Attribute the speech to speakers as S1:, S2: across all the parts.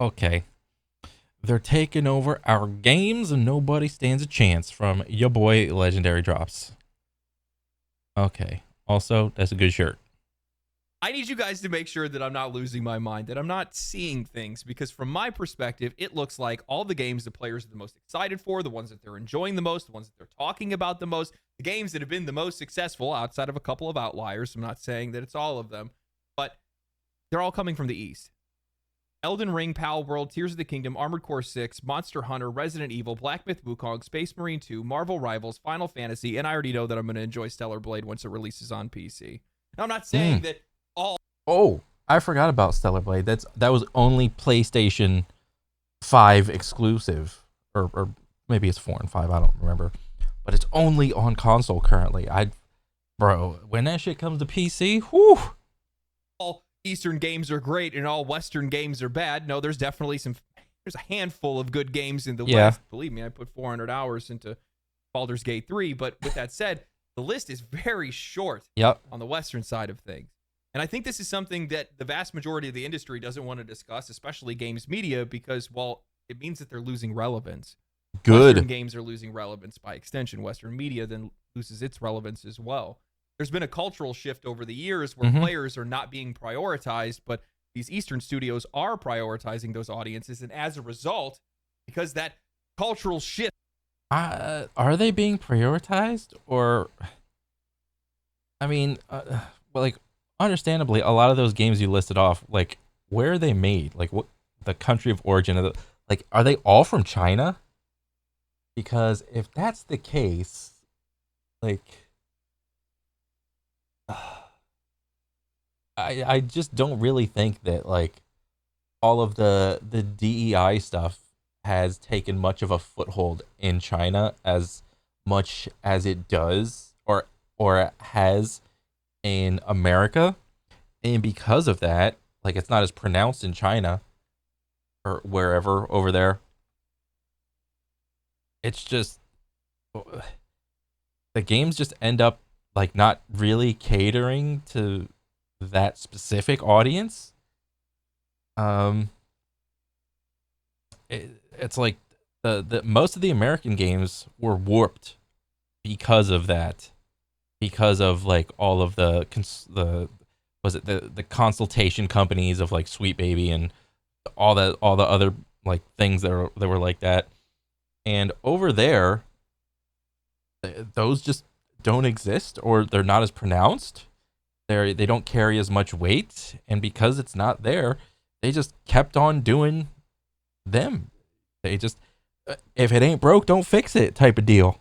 S1: Okay. They're taking over our games and nobody stands a chance from your boy Legendary Drops. Okay. Also, that's a good shirt.
S2: I need you guys to make sure that I'm not losing my mind, that I'm not seeing things, because from my perspective, it looks like all the games the players are the most excited for, the ones that they're enjoying the most, the ones that they're talking about the most, the games that have been the most successful outside of a couple of outliers. I'm not saying that it's all of them, but they're all coming from the East. Elden Ring, Pal World, Tears of the Kingdom, Armored Core 6, Monster Hunter, Resident Evil, Black Myth Wukong, Space Marine 2, Marvel Rivals, Final Fantasy, and I already know that I'm going to enjoy Stellar Blade once it releases on PC. Now, I'm not saying
S1: Mm.
S2: that all
S1: Oh, I forgot about Stellar Blade. That was only PlayStation 5 exclusive, or maybe it's 4 and 5. I don't remember, but it's only on console currently. Bro, when that shit comes to PC, whew.
S2: Eastern games are great and all Western games are bad. No, there's definitely there's a handful of good games in the
S1: Yeah.
S2: West. Believe me, I put 400 hours into Baldur's Gate 3. But with that said, the list is very short
S1: Yep.
S2: on the Western side of things. And I think this is something that the vast majority of the industry doesn't want to discuss, especially games media, because, well, it means that they're losing relevance.
S1: Good.
S2: Western games are losing relevance by extension. Western media then loses its relevance as well. There's been a cultural shift over the years where players are not being prioritized, but these Eastern studios are prioritizing those audiences. And as a result, because that cultural shift.
S1: Are they being prioritized? Or, I mean, well, like, understandably, a lot of those games you listed off, like, where are they made? Like, what the country of origin of the, like, are they all from China? Because if that's the case, like, I just don't really think that, like, all of the DEI stuff has taken much of a foothold in China as much as it does, or has in America. And because of that, like, it's not as pronounced in China or wherever over there. It's just the games just end up like not really catering to that specific audience. Um, it's like the most of the American games were warped because of that, because of like all of the was it the consultation companies of like Sweet Baby and all the other like things that were like that. And over there, those just don't exist, or they're not as pronounced. They don't carry as much weight, and because it's not there, they just kept on doing them. They just, if it ain't broke, don't fix it type of deal.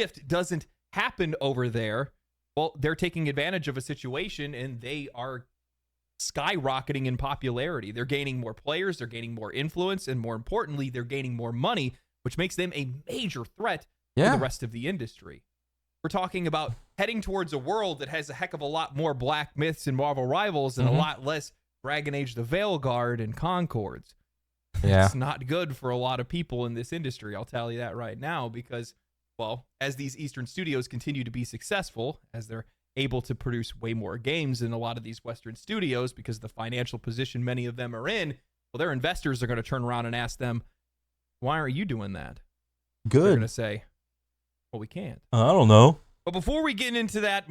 S2: Shift doesn't happen over there. Well, they're taking advantage of a situation and they are skyrocketing in popularity. They're gaining more players, they're gaining more influence, and more importantly, they're gaining more money, which makes them a major threat to the rest of the industry. We're talking about heading towards a world that has a heck of a lot more Black Myths and Marvel Rivals and a lot less Dragon Age the Veilguard and Concords.
S1: Yeah.
S2: It's not good for a lot of people in this industry, I'll tell you that right now, because, well, as these Eastern studios continue to be successful, as they're able to produce way more games than a lot of these Western studios because of the financial position many of them are in, well, their investors are going to turn around and ask them, why aren't you doing that?
S1: Good.
S2: They're going to say, well, we can't.
S1: I don't know.
S2: But before we get into that,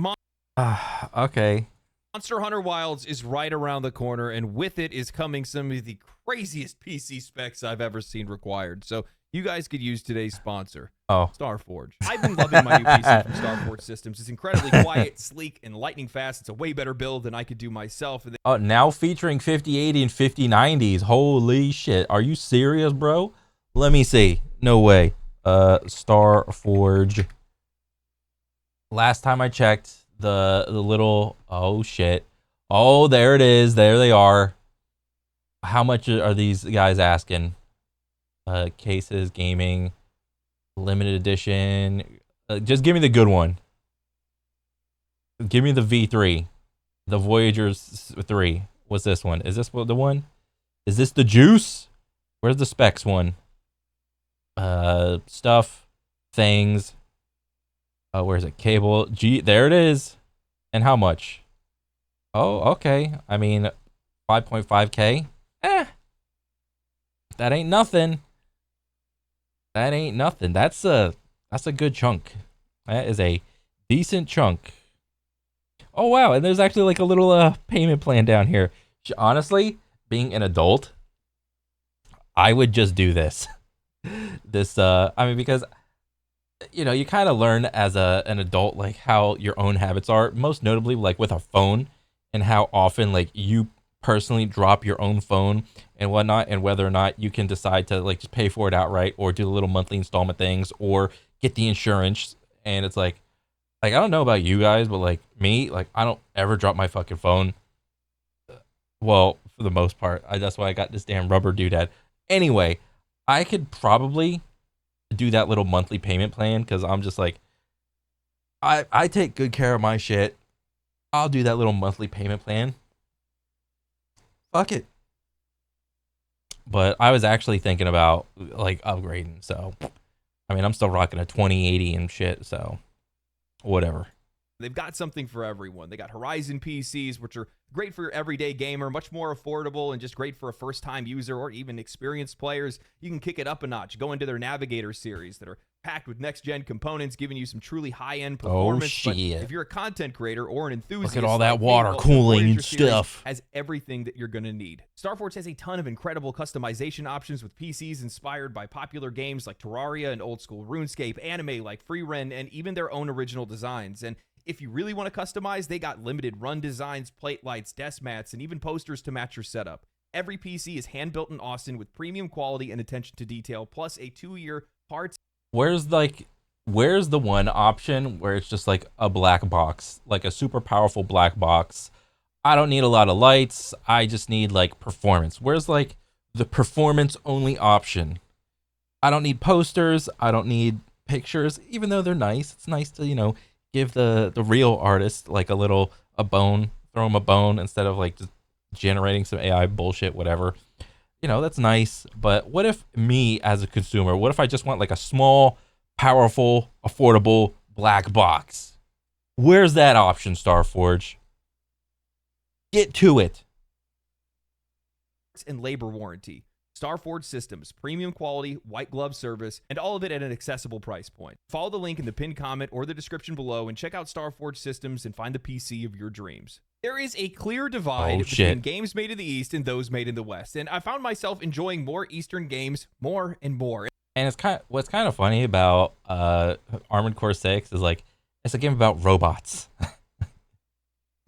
S1: Okay.
S2: Monster Hunter Wilds is right around the corner, and with it is coming some of the craziest PC specs I've ever seen required. So you guys could use today's sponsor, Starforge. I've been loving my new PC from Starforge Systems. It's incredibly quiet, sleek, and lightning fast. It's a way better build than I could do myself.
S1: Now featuring 5080 and 5090s. Holy shit. Are you serious, bro? Let me see. No way. Starforge. Last time I checked, the little, oh shit. Oh, there it is. There they are. How much are these guys asking? Cases, gaming, limited edition. Just give me the good one. Give me the V3, the Voyager's 3. What's this one? Is this the one? Is this the juice? Where's the specs one? Stuff, things. Where's it? Cable. There it is. And how much? Oh, okay. I mean, 5.5K. That ain't nothing. That ain't nothing. That's a good chunk. That is a decent chunk. Oh wow, and there's actually like a little payment plan down here. Honestly, being an adult, I would just do this. I mean, because you kind of learn as an adult like how your own habits are, most notably like with a phone, and how often like you personally drop your own phone and whatnot, and whether or not you can decide to like just pay for it outright or do the little monthly installment things or get the insurance. And it's like I don't know about you guys, but like me, like I don't ever drop my fucking phone. Well, for the most part, that's why I got this damn rubber doodad. Anyway, I could probably do that little monthly payment plan because I'm just like, I take good care of my shit. I'll do that little monthly payment plan. Fuck it. But I was actually thinking about like upgrading. So, I mean, I'm still rocking a 2080 and shit. So, whatever.
S2: They've got something for everyone. They got Horizon PCs, which are great for your everyday gamer, much more affordable and just great for a first-time user or even experienced players. You can kick it up a notch. Go into their Navigator series that are packed with next-gen components, giving you some truly high-end performance.
S1: Oh, shit.
S2: But if you're a content creator or an enthusiast,
S1: look at all that
S2: like me,
S1: water
S2: well,
S1: cooling and
S2: Voyager series
S1: stuff.
S2: has everything that you're going to need. StarForge has a ton of incredible customization options with PCs inspired by popular games like Terraria and old-school RuneScape, anime like FreeRen, and even their own original designs. And if you really want to customize, they got limited run designs, plate lights, desk mats, and even posters to match your setup. Every PC is hand-built in Austin with premium quality and attention to detail, plus a 2-year parts.
S1: Where's the one option where it's just like a black box, like a super powerful black box? I don't need a lot of lights. I just need like performance. Where's like the performance only option? I don't need posters. I don't need pictures, even though they're nice. It's nice to, give the real artist like a bone, throw him a bone instead of like just generating some AI bullshit, whatever. That's nice. But what if me as a consumer, what if I just want like a small, powerful, affordable black box? Where's that option, Starforge? Get to it.
S2: And labor warranty. StarForge Systems, premium quality, white glove service, and all of it at an accessible price point. Follow the link in the pinned comment or the description below and check out StarForge Systems and find the PC of your dreams. There is a clear divide between games made in the East and those made in the West, and I found myself enjoying more Eastern games more and more.
S1: And what's kind of funny about Armored Core 6 is like it's a game about robots.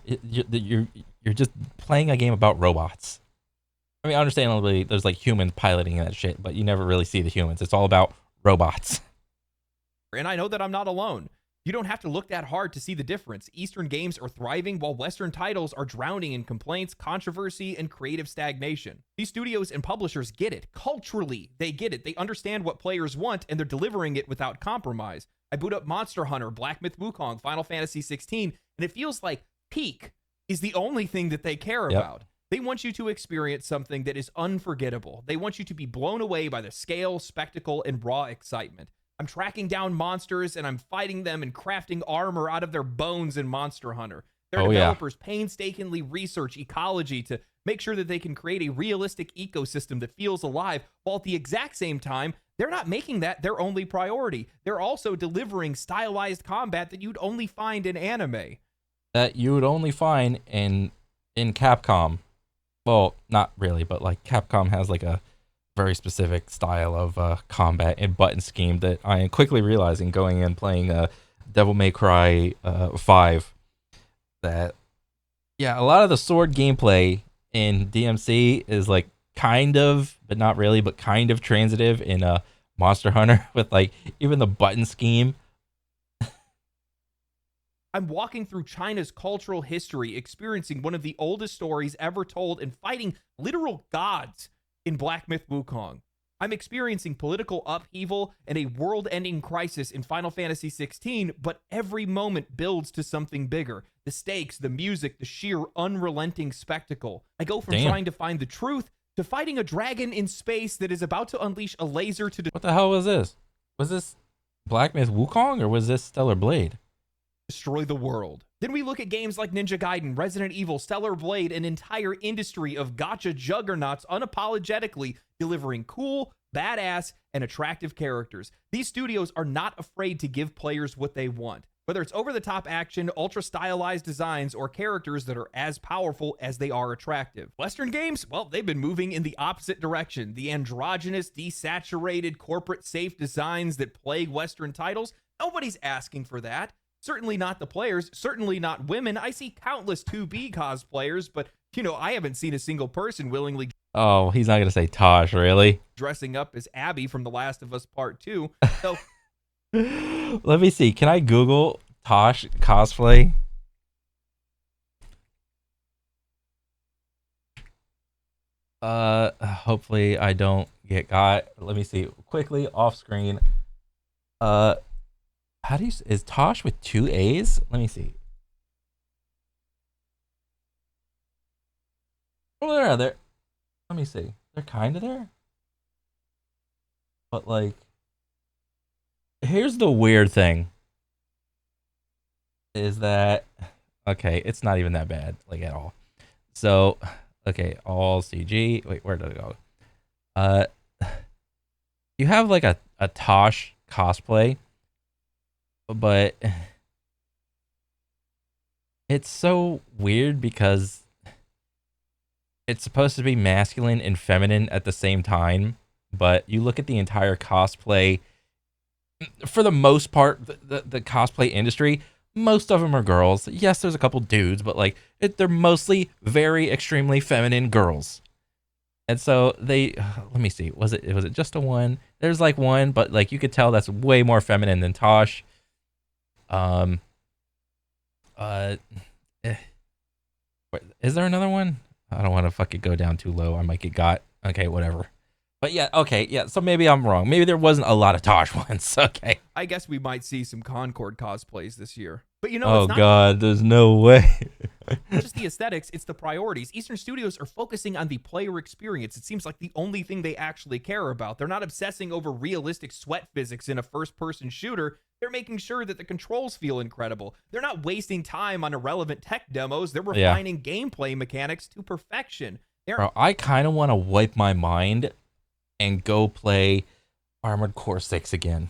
S1: You're just playing a game about robots. I mean, understandably, there's like humans piloting that shit, but you never really see the humans. It's all about robots.
S2: And I know that I'm not alone. You don't have to look that hard to see the difference. Eastern games are thriving while Western titles are drowning in complaints, controversy, and creative stagnation. These studios and publishers get it. Culturally, they get it. They understand what players want, and they're delivering it without compromise. I boot up Monster Hunter, Black Myth Wukong, Final Fantasy 16, and it feels like peak is the only thing that they care about. They want you to experience something that is unforgettable. They want you to be blown away by the scale, spectacle, and raw excitement. I'm tracking down monsters, and I'm fighting them and crafting armor out of their bones in Monster Hunter. Their developers painstakingly research ecology to make sure that they can create a realistic ecosystem that feels alive, while at the exact same time, they're not making that their only priority. They're also delivering stylized combat that you'd only find in anime.
S1: That you would only find in Capcom. Well, not really, but like Capcom has like a very specific style of combat and button scheme that I am quickly realizing going in playing Devil May Cry 5 that a lot of the sword gameplay in DMC is like kind of, but not really, but kind of transitive in Monster Hunter with like even the button scheme.
S2: I'm walking through China's cultural history, experiencing one of the oldest stories ever told, and fighting literal gods in Black Myth Wukong. I'm experiencing political upheaval and a world-ending crisis in Final Fantasy 16, but every moment builds to something bigger. The stakes, the music, the sheer unrelenting spectacle. I go from trying to find the truth to fighting a dragon in space that is about to unleash a laser to...
S1: What the hell was this? Was this Black Myth Wukong or was this Stellar Blade?
S2: Destroy the world. Then we look at games like Ninja Gaiden, Resident Evil, Stellar Blade, an entire industry of gacha juggernauts unapologetically delivering cool, badass, and attractive characters. These studios are not afraid to give players what they want. Whether it's over-the-top action, ultra-stylized designs, or characters that are as powerful as they are attractive. Western games, well, they've been moving in the opposite direction. The androgynous, desaturated, corporate-safe designs that plague Western titles, nobody's asking for that. Certainly not the players, certainly not women. I see countless 2B cosplayers, but, I haven't seen a single person willingly
S1: Oh, he's not gonna say Tosh, really?
S2: dressing up as Abby from The Last of Us Part 2. So
S1: Let me see. Can I Google Tosh cosplay? Hopefully I don't get got. Let me see quickly off screen. How do you is Tosh with 2 A's? Let me see. Oh, they're there. Let me see. They're kind of there, but like, here's the weird thing. Is that okay? It's not even that bad, like at all. So, okay, all CG. Wait, where did it go? Uh, you have like a Tosh cosplay, but it's so weird because it's supposed to be masculine and feminine at the same time. But you look at the entire cosplay, for the most part, the cosplay industry, most of them are girls. Yes, there's a couple dudes, but like they're mostly very extremely feminine girls. And so they, let me see, was it just a one? There's like one, but like you could tell that's way more feminine than Tosh. Eh. Is there another one? I don't want to fucking go down too low. I might get got. Okay, whatever. But yeah, okay, yeah. So maybe I'm wrong. Maybe there wasn't a lot of Tosh ones. Okay.
S2: I guess we might see some Concord cosplays this year. But it's not
S1: God, there's no way.
S2: just the aesthetics, it's the priorities. Eastern Studios are focusing on the player experience. It seems like the only thing they actually care about. They're not obsessing over realistic sweat physics in a first-person shooter. They're making sure that the controls feel incredible. They're not wasting time on irrelevant tech demos. They're refining gameplay mechanics to perfection.
S1: Bro, I kind of want to wipe my mind and go play Armored Core 6 again.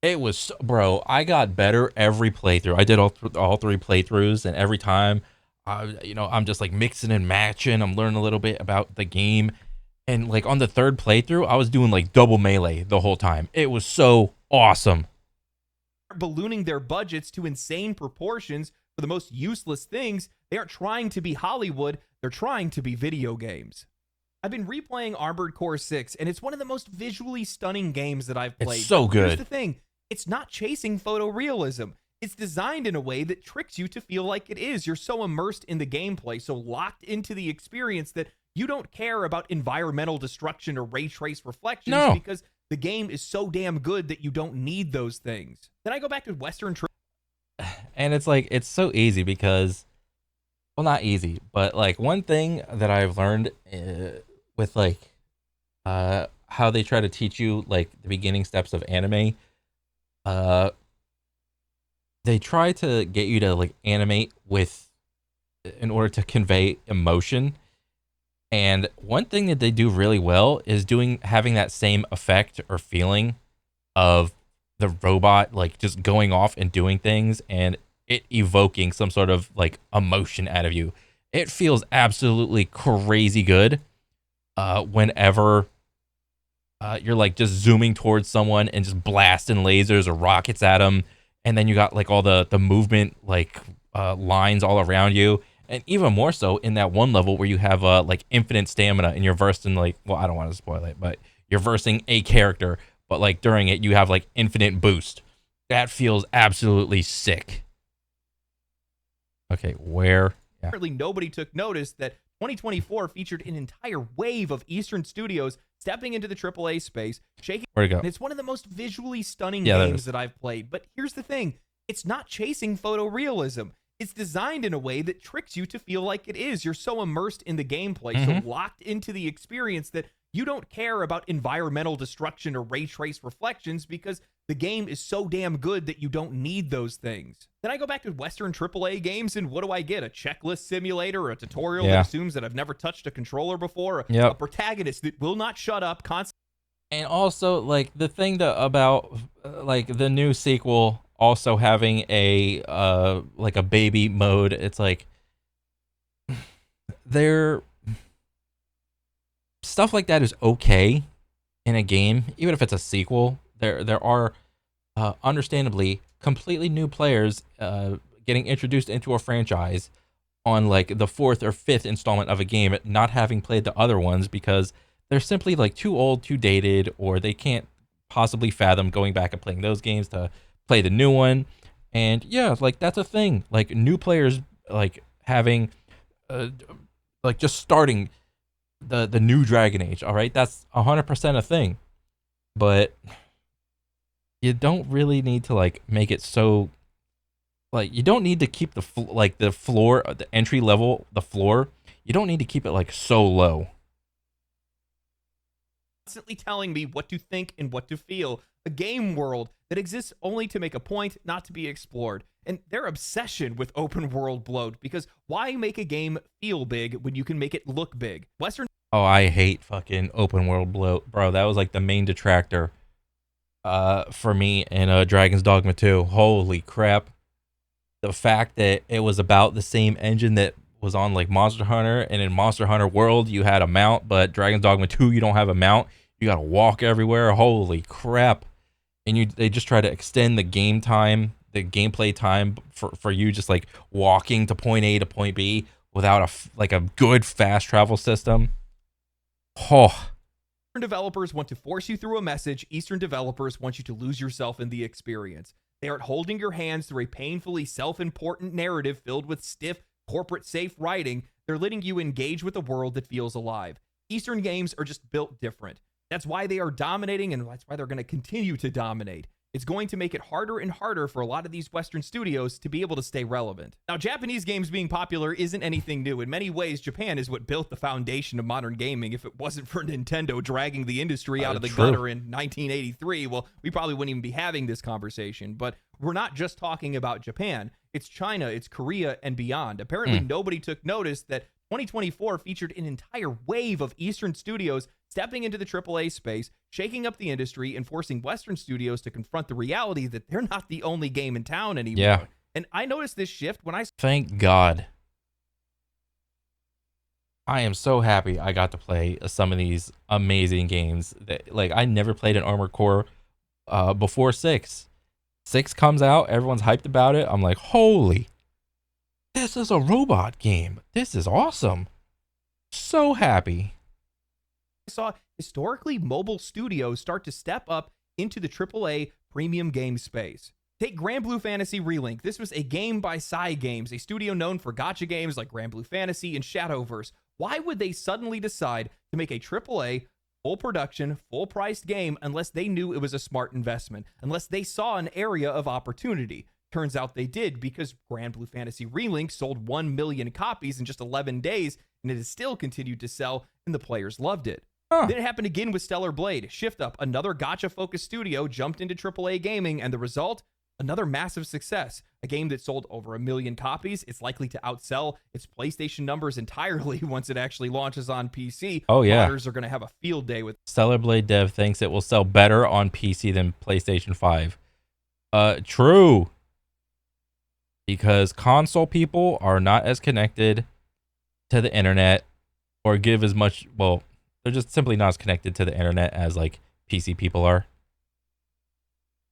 S1: It was, bro, I got better every playthrough. I did all 3 playthroughs, and every time, I'm just like mixing and matching. I'm learning a little bit about the game. And like on the 3rd playthrough, I was doing like double melee the whole time. It was so awesome.
S2: Ballooning their budgets to insane proportions for the most useless things. They aren't trying to be Hollywood. They're trying to be video games. I've been replaying Armored Core 6, and it's one of the most visually stunning games that I've played.
S1: It's so good.
S2: Here's the thing. It's not chasing photorealism. It's designed in a way that tricks you to feel like it is. You're so immersed in the gameplay, so locked into the experience that you don't care about environmental destruction or ray trace reflections because the game is so damn good that you don't need those things. Then I go back to Western...
S1: And it's like, it's so easy because, well, not easy, but like one thing that I've learned with like how they try to teach you like the beginning steps of anime, they try to get you to like animate in order to convey emotion. And one thing that they do really well is having that same effect or feeling of the robot like just going off and doing things and it evoking some sort of like emotion out of you. It feels absolutely crazy good whenever you're like just zooming towards someone and just blasting lasers or rockets at them, and then you got like all the movement like lines all around you. And even more so in that one level where you have like infinite stamina and you're versed in like, well, I don't want to spoil it, but you're versing a character, but like during it you have like infinite boost. That feels absolutely sick. Okay, where? Yeah.
S2: Apparently nobody took notice that 2024 featured an entire wave of Eastern Studios stepping into the AAA space, shaking.
S1: Where'd it go?
S2: And it's one of the most visually stunning games that I've played. But here's the thing. It's not chasing photorealism. It's designed in a way that tricks you to feel like it is. You're so immersed in the gameplay, so locked into the experience that You don't care about environmental destruction or ray trace reflections because the game is so damn good that you don't need those things. Then I go back to Western AAA games, and what do I get? A checklist simulator or a tutorial that assumes that I've never touched a controller before, a protagonist that will not shut up constantly.
S1: And also, like, the thing about like the new sequel also having a like a baby mode, it's like there stuff like that is okay in a game, even if it's a sequel. There are understandably completely new players getting introduced into a franchise on like the 4th or 5th installment of a game, not having played the other ones because they're simply like too old, too dated, or they can't possibly fathom going back and playing those games to play the new one. And yeah, like that's a thing. Like new players like having like just starting the new Dragon Age, all right? That's 100% a thing. But you don't really need to like make it so like you don't need to keep the the floor, the entry level, the floor. You don't need to keep it like so low.
S2: Constantly telling me what to think and what to feel. A game world that exists only to make a point, not to be explored. And their obsession with open world bloat, because why make a game feel big when you can make it look big? Western.
S1: Oh, I hate fucking open world bloat, bro. That was like the main detractor for me in Dragon's Dogma 2. Holy crap. The fact that it was about the same engine that was on like Monster Hunter, and in Monster Hunter World you had a mount, but Dragon's Dogma 2 you don't have a mount. You gotta walk everywhere. Holy crap. And they just try to extend the game time, the gameplay time for you just like walking to point A to point B without a good fast travel system. Oh.
S2: Eastern developers want to force you through a message. Eastern developers want you to lose yourself in the experience. They aren't holding your hands through a painfully self-important narrative filled with stiff, corporate-safe writing. They're letting you engage with a world that feels alive. Eastern games are just built different. That's why they are dominating, and that's why they're going to continue to dominate. It's going to make it harder and harder for a lot of these Western studios to be able to stay relevant. Now, Japanese games being popular isn't anything new. In many ways, Japan is what built the foundation of modern gaming. If it wasn't for Nintendo dragging the industry out of the gutter in 1983, well, we probably wouldn't even be having this conversation. But we're not just talking about Japan. It's China, it's Korea, and beyond. Apparently, nobody took notice that 2024 featured an entire wave of Eastern studios stepping into the AAA space, shaking up the industry, and forcing Western studios to confront the reality that they're not the only game in town anymore.
S1: Yeah.
S2: And I noticed this shift when I...
S1: Thank God. I am so happy I got to play some of these amazing games. That, like, I never played an Armored Core before 6. 6 comes out, everyone's hyped about it. I'm like, holy, this is a robot game. This is awesome. So happy.
S2: Saw historically mobile studios start to step up into the AAA premium game space. Take Grand Blue Fantasy Relink. This was a game by Cygames, a studio known for gacha games like Grand Blue Fantasy and Shadowverse. Why would they suddenly decide to make a AAA, full production, full priced game unless they knew it was a smart investment, unless they saw an area of opportunity? Turns out they did, because Grand Blue Fantasy Relink sold 1 million copies in just 11 days, and it has still continued to sell, and the players loved it. Then it happened again with Stellar Blade. Shift Up, another gacha-focused studio, jumped into AAA gaming, and the result? Another massive success. A game that sold over 1 million copies. It's likely to outsell its PlayStation numbers entirely once it actually launches on PC.
S1: Oh, yeah.
S2: Modders are going to have a field day with...
S1: Stellar Blade dev thinks it will sell better on PC than PlayStation 5. True. Because console people are not as connected to the internet or give as much... Well, they're just simply not as connected to the internet as like PC people are.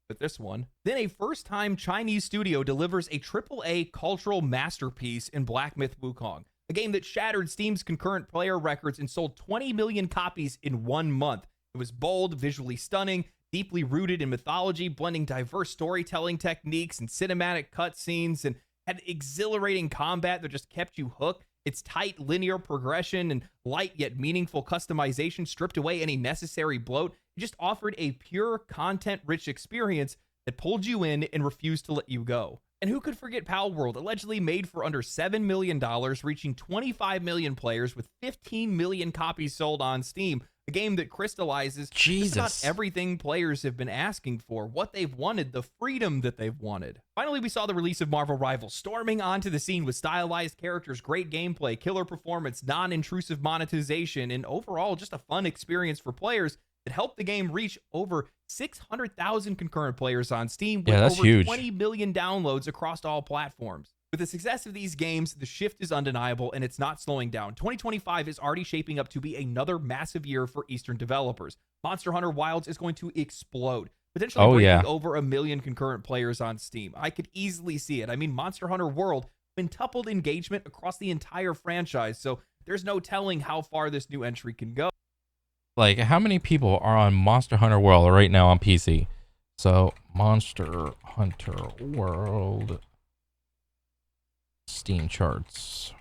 S2: But this one. Then a first-time Chinese studio delivers a AAA cultural masterpiece in Black Myth Wukong, a game that shattered Steam's concurrent player records and sold 20 million copies in 1 month. It was bold, visually stunning, deeply rooted in mythology, blending diverse storytelling techniques and cinematic cutscenes, and had exhilarating combat that just kept you hooked. Its tight linear progression and light yet meaningful customization stripped away any necessary bloat. It just offered a pure, content-rich experience that pulled you in and refused to let you go. And who could forget Pal World, allegedly made for under $7 million, reaching 25 million players with 15 million copies sold on Steam. A game that crystallizes just about
S1: Jesus.
S2: everything players have been asking for, what they've wanted, the freedom that they've wanted. Finally, we saw the release of Marvel Rivals, storming onto the scene with stylized characters, great gameplay, killer performance, non-intrusive monetization, and overall just a fun experience for players that helped the game reach over 600,000 concurrent players on Steam with
S1: Yeah, that's
S2: over
S1: huge.
S2: 20 million downloads across all platforms. With the success of these games, the shift is undeniable and it's not slowing down. 2025 is already shaping up to be another massive year for Eastern developers. Monster Hunter Wilds is going to explode, potentially breaking over 1 million concurrent players on Steam. I could easily see it. I mean, Monster Hunter World quintupled engagement across the entire franchise, so there's no telling how far this new entry can go.
S1: Like, how many people are on Monster Hunter World right now on PC? So, Monster Hunter World Steam charts.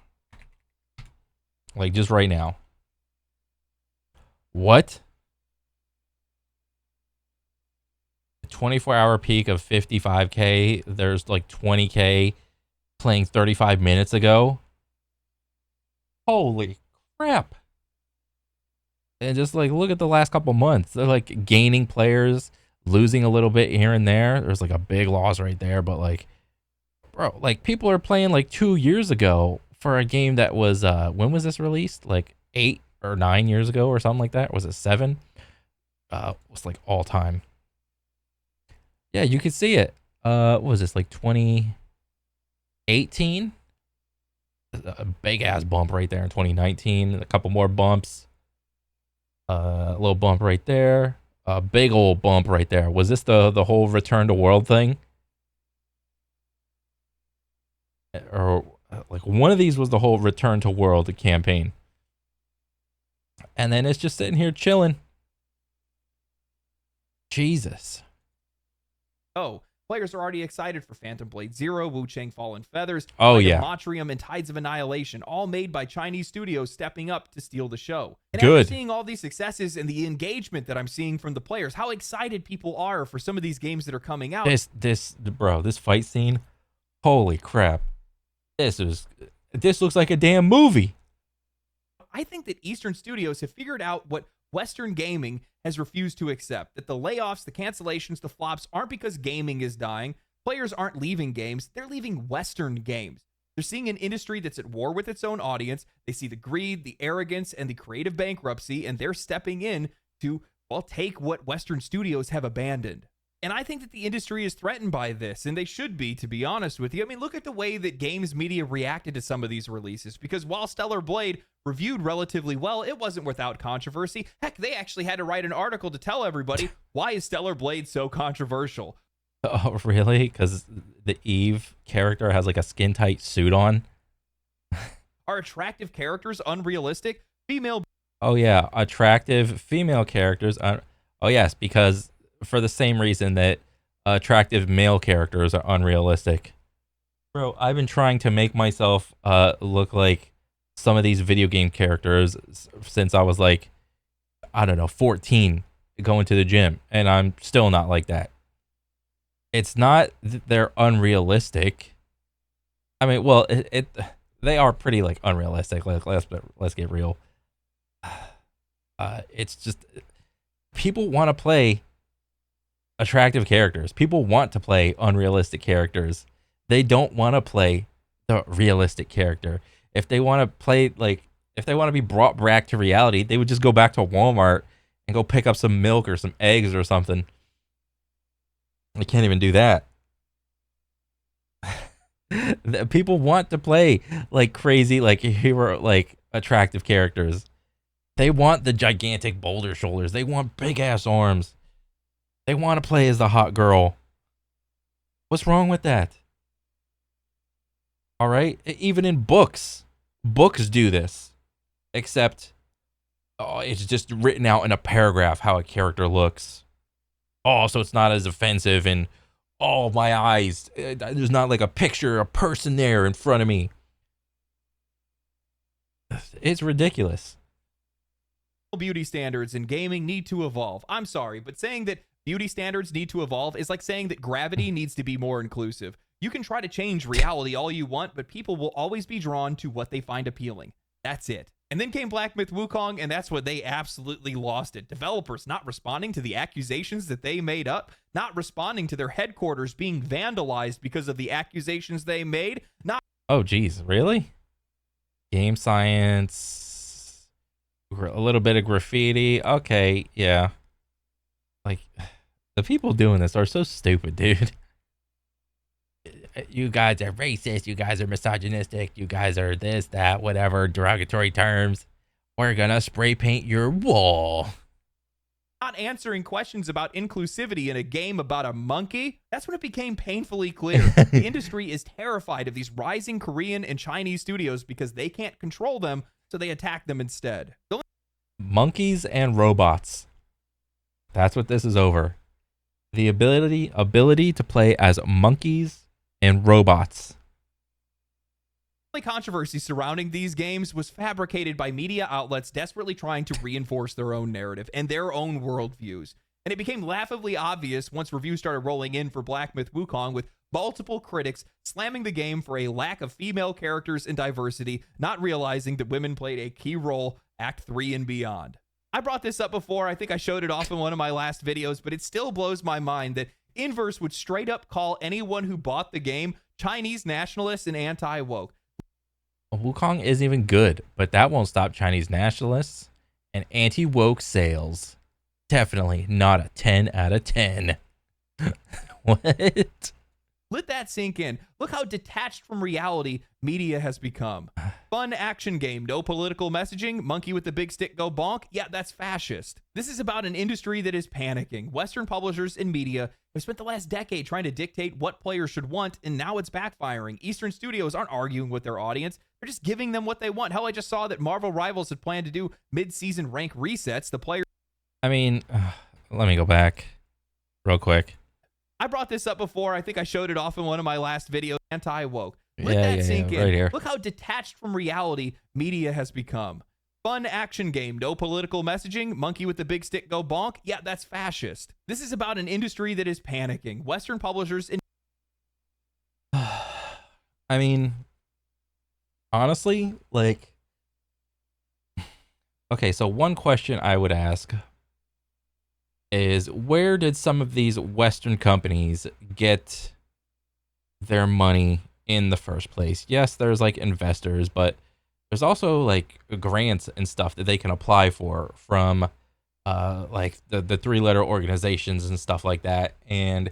S1: Like, just right now. What? A 24-hour peak of 55K. There's like 20K playing 35 minutes ago. Holy crap. And just like look at the last couple months. They're like gaining players, losing a little bit here and there. There's like a big loss right there, but like, bro, like people are playing like 2 years ago for a game that was when was this released? Like 8 or 9 years ago or something like that. Was it 7? It was like all time. Yeah, you could see it. What was this, like 2018? A big ass bump right there in 2019. A couple more bumps. A little bump right there. A big old bump right there. Was this the whole return to world thing? Or like one of these was the whole return to world campaign. And then it's just sitting here chilling. Jesus.
S2: Oh, players are already excited for Phantom Blade Zero, Wu Chang Fallen Feathers,
S1: Oh,
S2: Light of
S1: yeah.
S2: Motrium, and Tides of Annihilation, all made by Chinese studios stepping up to steal the show. And
S1: Good.
S2: after seeing all these successes and the engagement that I'm seeing from the players, how excited people are for some of these games that are coming out.
S1: This fight scene, holy crap. This looks like a damn movie.
S2: I think that Eastern studios have figured out what Western gaming has refused to accept, that the layoffs, the cancellations, the flops aren't because gaming is dying. Players aren't leaving games. They're leaving Western games. They're seeing an industry that's at war with its own audience. They see the greed, the arrogance, and the creative bankruptcy, and they're stepping in to, well, take what Western studios have abandoned. And I think that the industry is threatened by this, and they should be, to be honest with you. I mean, look at the way that games media reacted to some of these releases, because while Stellar Blade reviewed relatively well, it wasn't without controversy. Heck, they actually had to write an article to tell everybody, why is Stellar Blade so controversial?
S1: Oh, really? Because the Eve character has like a skin-tight suit on?
S2: Are attractive characters unrealistic? Female...
S1: Oh, yeah. Attractive female characters. Oh, yes, because for the same reason that attractive male characters are unrealistic. Bro, I've been trying to make myself look like some of these video game characters since I was like, I don't know, 14, going to the gym, and I'm still not like that. It's not that they're unrealistic. I mean, well, they are pretty like unrealistic. Like, let's get real. It's just people want to play attractive characters. People want to play unrealistic characters. They don't want to play the realistic character. If they want to play, like, if they want to be brought back to reality, they would just go back to Walmart and go pick up some milk or some eggs or something. They can't even do that. People want to play like crazy, like hero, like attractive characters. They want the gigantic boulder shoulders. They want big ass arms. They want to play as the hot girl. What's wrong with that? All right? Even in books do this. Except, it's just written out in a paragraph how a character looks. Oh, so it's not as offensive, and oh, my eyes. There's not like a picture, a person there in front of me. It's ridiculous.
S2: Beauty standards in gaming need to evolve. I'm sorry, but saying that beauty standards need to evolve is like saying that gravity needs to be more inclusive. You can try to change reality all you want, but people will always be drawn to what they find appealing. That's it. And then came Black Myth Wukong, and that's where they absolutely lost it. Developers not responding to the accusations that they made up, not responding to their headquarters being vandalized because of the accusations they made, not.
S1: Oh, geez, really? Game science, a little bit of graffiti. Okay, yeah. Like, the people doing this are so stupid, dude. You guys are racist. You guys are misogynistic. You guys are this, that, whatever, derogatory terms. We're gonna spray paint your wall.
S2: Not answering questions about inclusivity in a game about a monkey. That's when it became painfully clear. The industry is terrified of these rising Korean and Chinese studios because they can't control them, so they attack them instead.
S1: Monkeys and robots. That's what this is over. The ability to play as monkeys and robots.
S2: The controversy surrounding these games was fabricated by media outlets desperately trying to reinforce their own narrative and their own worldviews. And it became laughably obvious once reviews started rolling in for Black Myth Wukong, with multiple critics slamming the game for a lack of female characters and diversity, not realizing that women played a key role Act 3 and beyond. I brought this up before. I think I showed it off in one of my last videos, but it still blows my mind that Inverse would straight up call anyone who bought the game Chinese nationalists and anti-woke.
S1: Wukong isn't even good, but that won't stop Chinese nationalists and anti-woke sales. Definitely not a 10 out of 10. What?
S2: Let that sink in. Look how detached from reality media has become. Fun action game, no political messaging, monkey with the big stick go bonk. Yeah, that's fascist. This is about an industry that is panicking. Western publishers and media have spent the last decade trying to dictate what players should want, and now it's backfiring. Eastern studios aren't arguing with their audience. They're just giving them what they want. Hell, I just saw that Marvel Rivals had planned to do mid-season rank resets. The players...
S1: I mean, let me go back real quick.
S2: I brought this up before. I think I showed it off in one of my last videos. Anti-woke. Let that sink in.
S1: Right here.
S2: Look how detached from reality media has become. Fun action game, no political messaging, monkey with the big stick go bonk. Yeah, that's fascist. This is about an industry that is panicking. Western publishers...
S1: I mean, honestly, like... Okay, so one question I would ask is, where did some of these Western companies get their money in the first place? Yes, there's like investors, but there's also like grants and stuff that they can apply for from like the three-letter organizations and stuff like that. And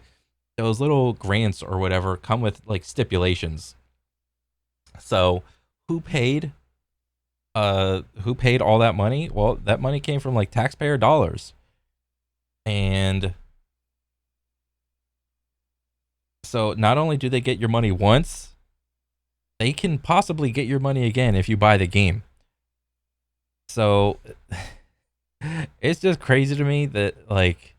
S1: those little grants or whatever come with like stipulations. So who paid all that money? Well, that money came from like taxpayer dollars. And so not only do they get your money once, they can possibly get your money again if you buy the game. So it's just crazy to me that, like,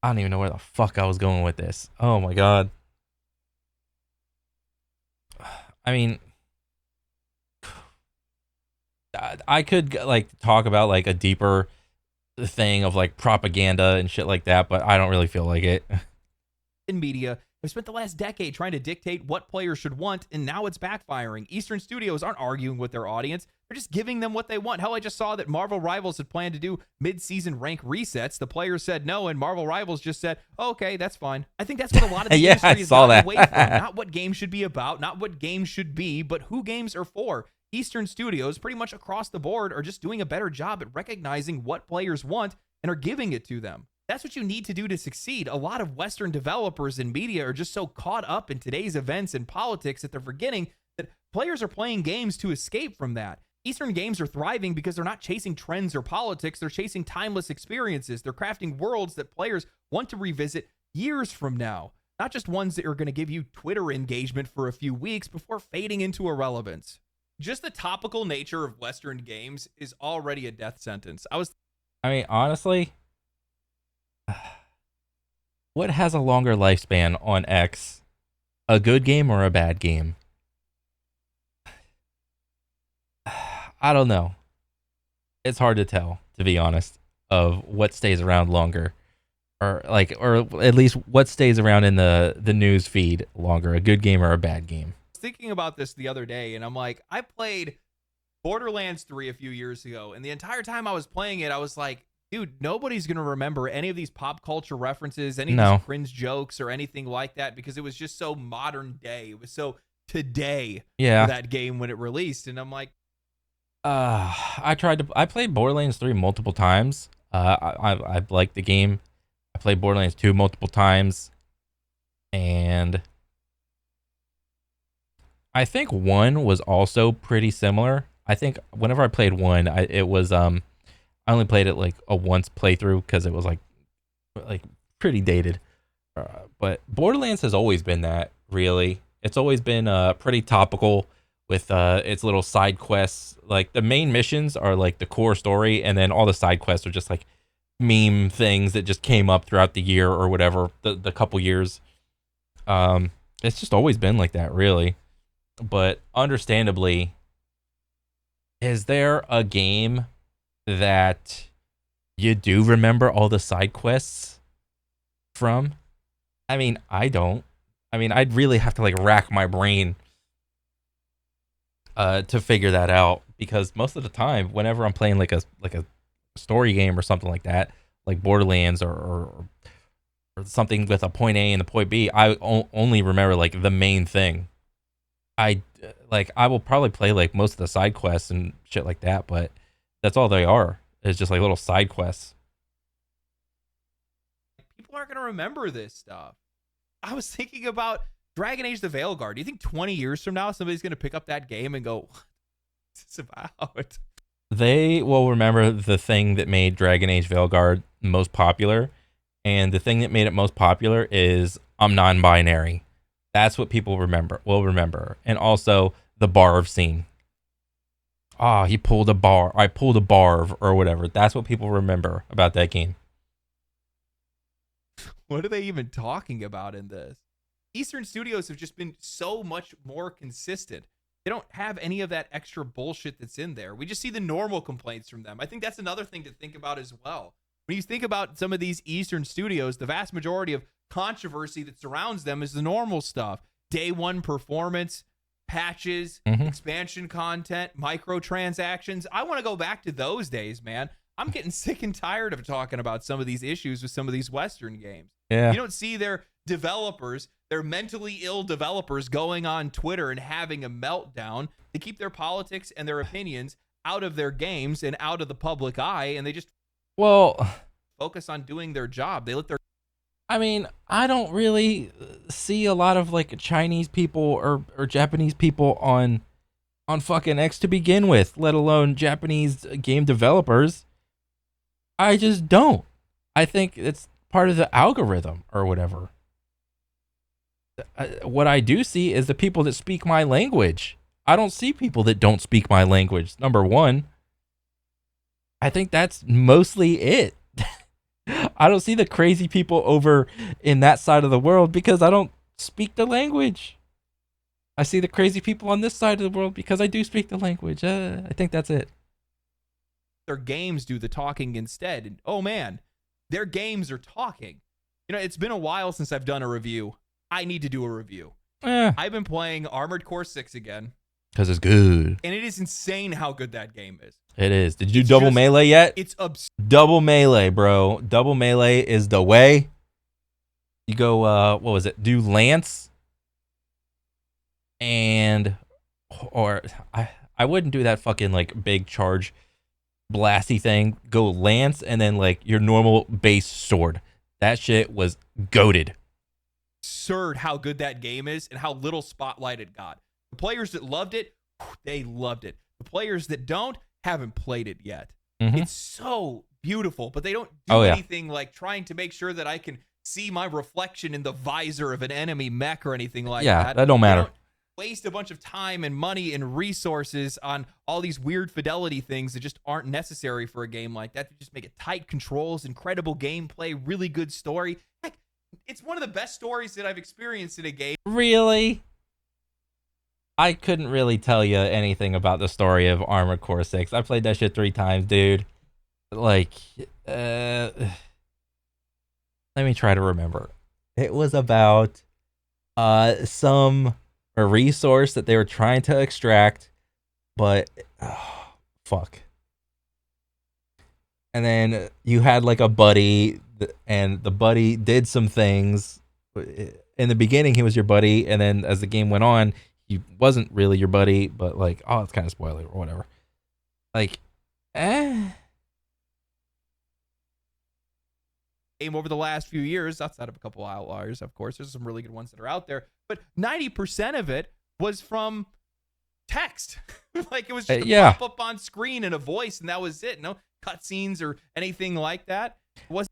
S1: I don't even know where the fuck I was going with this. Oh my God. I mean, I could like talk about like a deeper thing of like propaganda and shit like that, but I don't really feel like it.
S2: In media have spent the last decade trying to dictate what players should want, and now it's backfiring. Eastern studios aren't arguing with their audience. They're just giving them what they want. Hell, I just saw that Marvel Rivals had planned to do mid-season rank resets. The players said no, and Marvel Rivals just said, oh, okay, that's fine. I think that's what a lot of the
S1: Yeah,
S2: industry
S1: I
S2: has
S1: saw
S2: gotten
S1: that.
S2: away from. Not what games should be about, not what games should be, but who games are for. Eastern studios, pretty much across the board, are just doing a better job at recognizing what players want and are giving it to them. That's what you need to do to succeed. A lot of Western developers and media are just so caught up in today's events and politics that they're forgetting that players are playing games to escape from that. Eastern games are thriving because they're not chasing trends or politics. They're chasing timeless experiences. They're crafting worlds that players want to revisit years from now, not just ones that are going to give you Twitter engagement for a few weeks before fading into irrelevance. Just the topical nature of Western games is already a death sentence.
S1: I mean, honestly, what has a longer lifespan on X? A good game or a bad game? I don't know. It's hard to tell, to be honest, of what stays around longer. or at least what stays around in the news feed longer, a good game or a bad game?
S2: Thinking about this the other day, and I'm like, I played Borderlands 3 a few years ago, and the entire time I was playing it, I was like, dude, nobody's going to remember any of these pop culture references, any of these
S1: No.
S2: cringe jokes or anything like that, because it was just so modern day. It was so today for
S1: Yeah.
S2: that game when it released. And I'm like,
S1: I played Borderlands 3 multiple times. I liked the game. I played Borderlands 2 multiple times. And I think 1 was also pretty similar. I think whenever I played 1, I only played it like a once playthrough because it was like pretty dated. But Borderlands has always been that, really. It's always been pretty topical with its little side quests. Like the main missions are like the core story, and then all the side quests are just like meme things that just came up throughout the year or whatever, the couple years. It's just always been like that, really. But understandably, is there a game that you do remember all the side quests from? I mean, I don't. I mean, I'd really have to like rack my brain to figure that out, because most of the time, whenever I'm playing like a story game or something like that, like Borderlands or something with a point A and a point B, only remember like the main thing. I will probably play like most of the side quests and shit like that, but that's all they are. It's just like little side quests.
S2: people aren't going to remember this stuff. I was thinking about Dragon Age the Veilguard. Do you think 20 years from now, somebody's going to pick up that game and go, what's this about?
S1: They will remember the thing that made Dragon Age Veilguard most popular, and the thing that made it most popular is I'm non-binary. That's what people will remember, and also the Barv scene. Ah, he pulled a bar. I pulled a Barv or whatever. That's what people remember about that game.
S2: What are they even talking about in this? Eastern Studios have just been so much more consistent. They don't have any of that extra bullshit that's in there. We just see the normal complaints from them. I think that's another thing to think about as well. When you think about some of these Eastern Studios, the vast majority of controversy that surrounds them is the normal stuff. Day one performance, patches, expansion content, microtransactions. I want to go back to those days, man. I'm getting sick and tired of talking about some of these issues with some of these Western games.
S1: Yeah.
S2: You don't see their developers, their mentally ill developers, going on Twitter and having a meltdown to keep their politics and their opinions out of their games and out of the public eye, and they just focus on doing their job. They let their
S1: I mean, I don't really see a lot of like Chinese people or Japanese people on fucking X to begin with, let alone Japanese game developers. I just don't. I think it's part of the algorithm or whatever. What I do see is the people that speak my language. I don't see people that don't speak my language. Number one, I think that's mostly it. I don't see the crazy people over in that side of the world because I don't speak the language. I see the crazy people on this side of the world because I do speak the language. I think that's it.
S2: their games do the talking instead. And oh man, their games are talking. You know, it's been a while since I've done a review. I need to do a review. I've been playing Armored Core 6 again.
S1: Because it's good.
S2: And it is insane how good that game is.
S1: It is. Did you do double melee yet?
S2: It's absurd.
S1: Double melee, bro. Double melee is the way. You go, what was it? Do Lance. Or I wouldn't do that fucking like big charge blasty thing. Go Lance and then like your normal base sword. That shit was goated.
S2: Absurd how good that game is and how little spotlight it got. The players that loved it, they loved it. The players that don't haven't played it yet.
S1: Mm-hmm.
S2: It's so beautiful, but they don't do anything like trying to make sure that I can see my reflection in the visor of an enemy mech or anything like that.
S1: Yeah, that don't matter.
S2: They don't waste a bunch of time and money and resources on all these weird fidelity things that just aren't necessary for a game like that. They just make it tight controls, incredible gameplay, really good story. Heck, it's one of the best stories that I've experienced in a game.
S1: Really? I couldn't really tell you anything about the story of Armored Core 6. I played that shit 3 times, dude. Like, Let me try to remember. It was about some a resource that they were trying to extract, but fuck. And then you had like a buddy, and the buddy did some things. In the beginning, he was your buddy, and then as the game went on, he wasn't really your buddy. But like, oh, it's kind of spoiler or whatever. Like, eh.
S2: Game over the last few years, outside of a couple outliers, of course, there's some really good ones that are out there, but 90% of it was from text. Like it was just a pop up on screen and a voice, and that was it. No cutscenes or anything like that.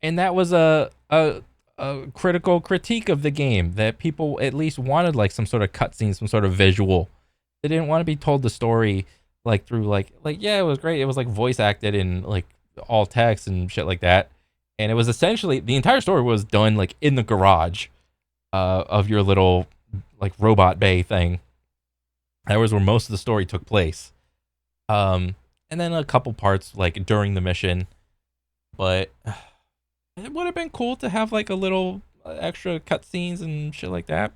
S1: And that was a critical critique of the game, that people at least wanted like some sort of cutscene, some sort of visual. They didn't want to be told the story like through like yeah, it was great. It was like voice acted and like all text and shit like that. And it was essentially the entire story was done like in the garage of your little like robot bay thing. That was where most of the story took place. And then a couple parts like during the mission. But it would have been cool to have like a little extra cutscenes and shit like that.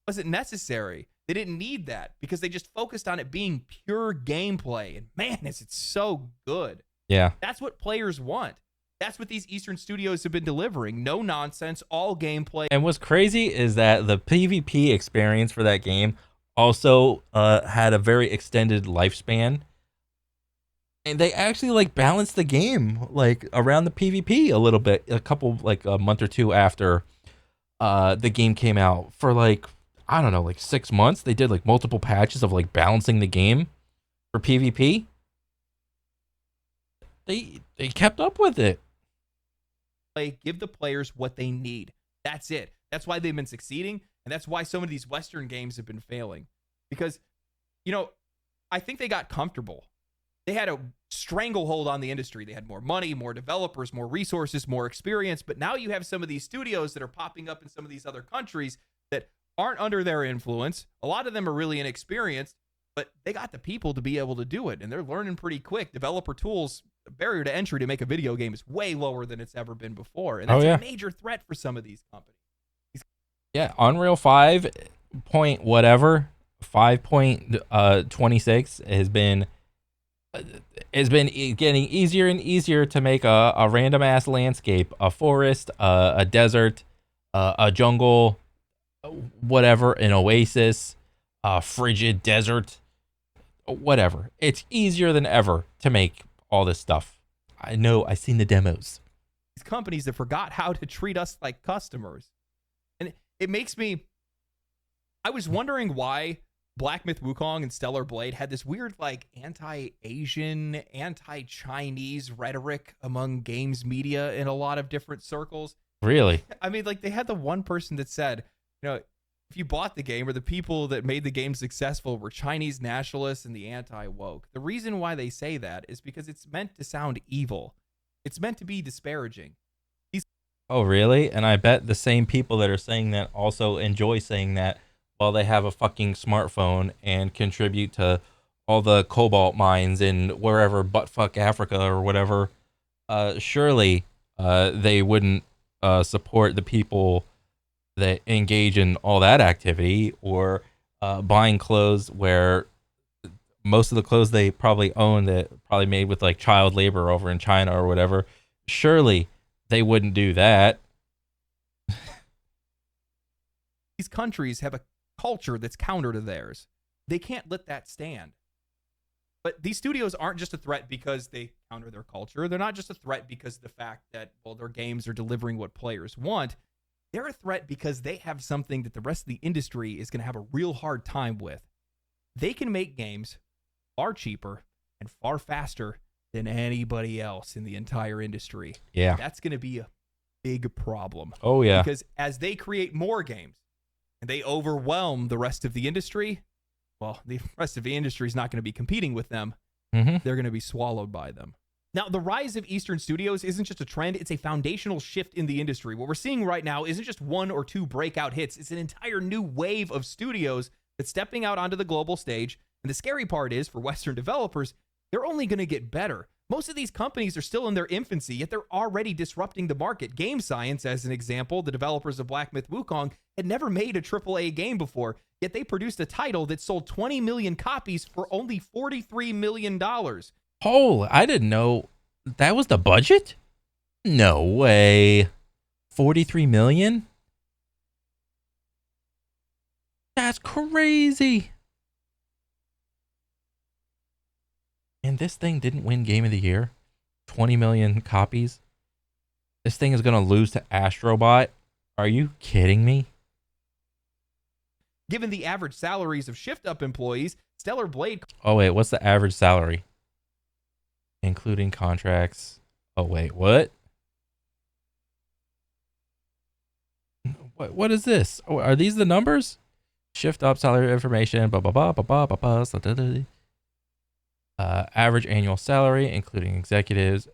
S2: Wasn't necessary. They didn't need that because they just focused on it being pure gameplay. And man, is it so good.
S1: Yeah.
S2: That's what players want. That's what these Eastern studios have been delivering. No nonsense, all gameplay.
S1: And what's crazy is that the PvP experience for that game also had a very extended lifespan. And they actually like balanced the game like around the PvP a little bit, a couple like a month or two after the game came out. For like, I don't know, like 6 months, they did like multiple patches of like balancing the game for PvP. They kept up with it.
S2: Give the players what they need. That's it. That's why they've been succeeding, and that's why some of these Western games have been failing. Because, you know, I think they got comfortable. They had a stranglehold on the industry. They had more money, more developers, more resources, more experience. But now you have some of these studios that are popping up in some of these other countries that aren't under their influence. A lot of them are really inexperienced, but they got the people to be able to do it, and they're learning pretty quick. Developer tools, the barrier to entry to make a video game is way lower than it's ever been before, and that's a major threat for some of these companies.
S1: Yeah, Unreal 5 point whatever, 5.26 has been getting easier and easier to make a random ass landscape, a forest, a desert, a jungle, whatever, an oasis, a frigid desert, whatever. It's easier than ever to make all this stuff. I know, I've seen the demos.
S2: These companies that forgot how to treat us like customers. And it makes me, I was wondering why Black Myth Wukong and Stellar Blade had this weird like anti-Asian, anti-Chinese rhetoric among games media in a lot of different circles.
S1: Really?
S2: I mean, like they had the one person that said, you know, if you bought the game or the people that made the game successful were Chinese nationalists and the anti-woke. The reason why they say that is because it's meant to sound evil. It's meant to be disparaging.
S1: Oh, really? And I bet the same people that are saying that also enjoy saying that while they have a fucking smartphone and contribute to all the cobalt mines in wherever buttfuck Africa or whatever. Surely they wouldn't support the people that engage in all that activity, or buying clothes where most of the clothes they probably own that probably made with like child labor over in China or whatever. Surely they wouldn't do that.
S2: These countries have a culture that's counter to theirs. They can't let that stand. But these studios aren't just a threat because they counter their culture. They're not just a threat because of the fact that, well, their games are delivering what players want. They're a threat because they have something that the rest of the industry is going to have a real hard time with. They can make games far cheaper and far faster than anybody else in the entire industry.
S1: Yeah.
S2: That's going to be a big problem.
S1: Oh, yeah.
S2: Because as they create more games and they overwhelm the rest of the industry, well, the rest of the industry is not going to be competing with them.
S1: Mm-hmm.
S2: They're going to be swallowed by them. Now, the rise of Eastern studios isn't just a trend, it's a foundational shift in the industry. What we're seeing right now isn't just one or two breakout hits, it's an entire new wave of studios that's stepping out onto the global stage. And the scary part is, for Western developers, they're only going to get better. Most of these companies are still in their infancy, yet they're already disrupting the market. Game Science, as an example, the developers of Black Myth Wukong, had never made a AAA game before, yet they produced a title that sold 20 million copies for only $43 million.
S1: Oh, I didn't know that was the budget? No way. 43 million? That's crazy. And this thing didn't win Game of the Year. 20 million copies. This thing is going to lose to Astrobot. Are you kidding me?
S2: Given the average salaries of Shift Up employees, Stellar Blade...
S1: Oh, wait. What's the average salary? Including contracts. Oh, wait. What? What is this? Oh, are these the numbers? Shift Up salary information. Blah, blah, blah, blah, blah, blah, blah, blah, blah, blah. Average annual salary, including executives,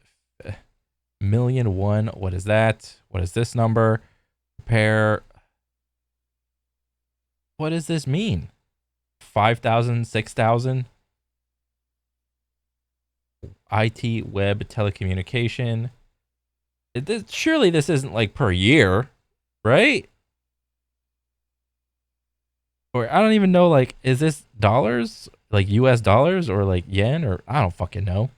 S1: $1,000,001. What is that? What is this number? Prepare. What does this mean? 5,000, 6,000. IT, web, telecommunication. Surely this isn't like per year, right? Or I don't even know, like, is this dollars? Like US dollars or like yen, or I don't fucking know.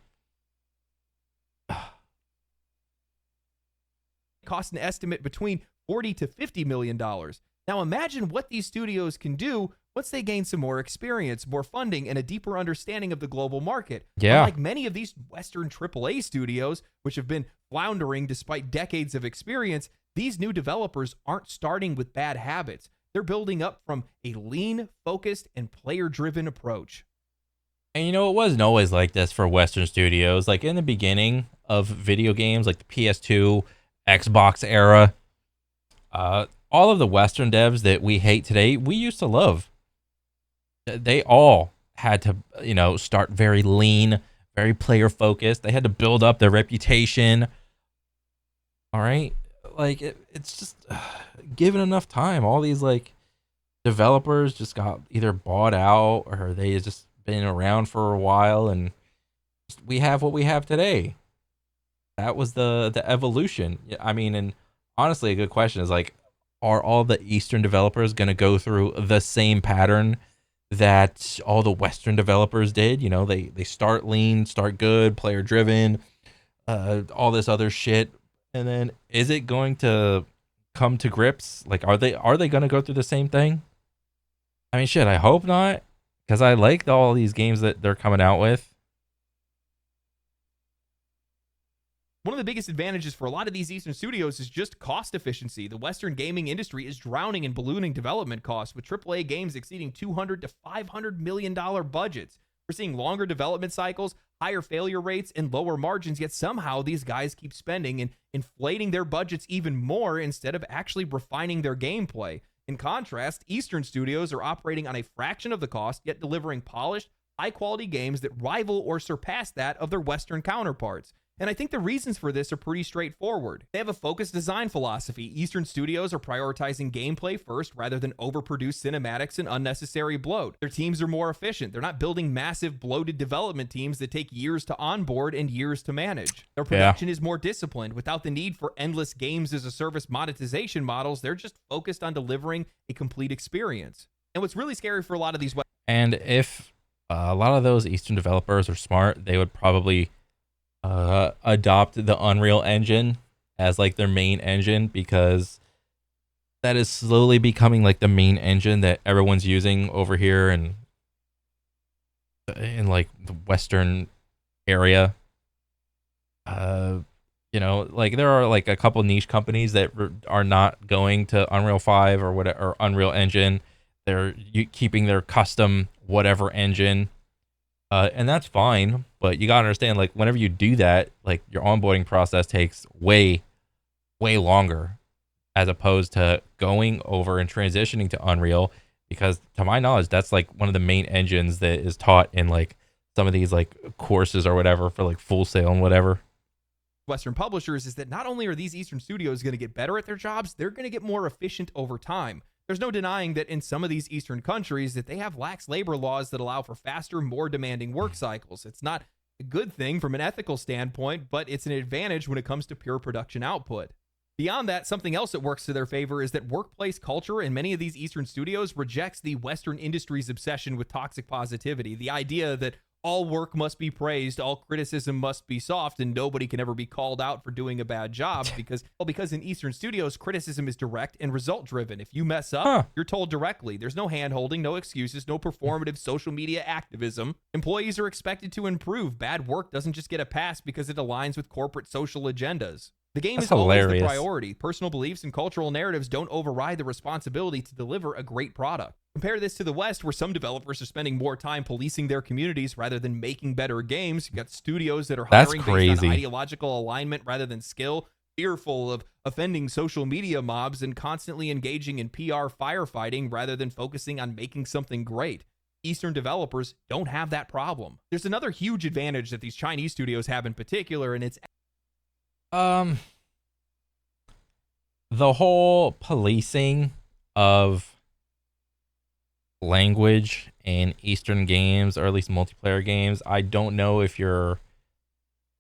S2: Cost an estimate between $40 to $50 million. Now imagine what these studios can do once they gain some more experience, more funding, and a deeper understanding of the global market.
S1: Yeah.
S2: Unlike many of these Western AAA studios, which have been floundering despite decades of experience, these new developers aren't starting with bad habits. They're building up from a lean, focused, and player-driven approach.
S1: And you know, it wasn't always like this for Western studios. Like in the beginning of video games, like the PS2, Xbox era, all of the Western devs that we hate today, we used to love. They all had to, you know, start very lean, very player-focused. They had to build up their reputation. All right? Like, it's just given enough time. All these, like, developers just got either bought out or they just been around for a while, and we have what we have today. That was the evolution. I mean, and honestly, a good question is, like, are all the Eastern developers going to go through the same pattern that all the Western developers did? You know, they start lean, start good, player-driven, all this other shit. And then is it going to come to grips? Like, are they going to go through the same thing? I mean, shit, I hope not, because I like all these games that they're coming out with.
S2: One of the biggest advantages for a lot of these Eastern studios is just cost efficiency. The Western gaming industry is drowning in ballooning development costs, with AAA games exceeding $200 to $500 million budgets. We're seeing longer development cycles, higher failure rates, and lower margins, yet somehow these guys keep spending and inflating their budgets even more instead of actually refining their gameplay. In contrast, Eastern studios are operating on a fraction of the cost, yet delivering polished, high-quality games that rival or surpass that of their Western counterparts. And I think the reasons for this are pretty straightforward. They have a focused design philosophy. Eastern studios are prioritizing gameplay first rather than overproduced cinematics and unnecessary bloat. Their teams are more efficient. They're not building massive bloated development teams that take years to onboard and years to manage. Their production is more disciplined. Without the need for endless games as a service monetization models, they're just focused on delivering a complete experience. And what's really scary for a lot of these...
S1: And if a lot of those Eastern developers are smart, they would probably adopt the Unreal Engine as like their main engine, because that is slowly becoming like the main engine that everyone's using over here and in like the Western area. You know, like there are like a couple niche companies that are not going to Unreal 5 or whatever, or Unreal Engine. They're keeping their custom whatever engine. And that's fine, but you gotta understand, like, whenever you do that, like, your onboarding process takes way, way longer, as opposed to going over and transitioning to Unreal, because to my knowledge, that's like one of the main engines that is taught in like some of these like courses or whatever for like Full Sail and whatever.
S2: Western publishers is that not only are these Eastern studios going to get better at their jobs, they're going to get more efficient over time. There's no denying that in some of these Eastern countries that they have lax labor laws that allow for faster, more demanding work cycles. It's not a good thing from an ethical standpoint, but it's an advantage when it comes to pure production output. Beyond that, something else that works to their favor is that workplace culture in many of these Eastern studios rejects the Western industry's obsession with toxic positivity. The idea that all work must be praised, all criticism must be soft, and nobody can ever be called out for doing a bad job because in Eastern studios, criticism is direct and result driven. If you mess up, you're told directly. There's no hand holding, no excuses, no performative social media activism. Employees are expected to improve. Bad work doesn't just get a pass because it aligns with corporate social agendas. The game is always the priority. Personal beliefs and cultural narratives don't override the responsibility to deliver a great product. Compare this to the West, where some developers are spending more time policing their communities rather than making better games. You've got studios that are hiring based on ideological alignment rather than skill, fearful of offending social media mobs, and constantly engaging in PR firefighting rather than focusing on making something great. Eastern developers don't have that problem. There's another huge advantage that these Chinese studios have in particular, and it's
S1: the whole policing of language in Eastern games, or at least multiplayer games. I don't know if you're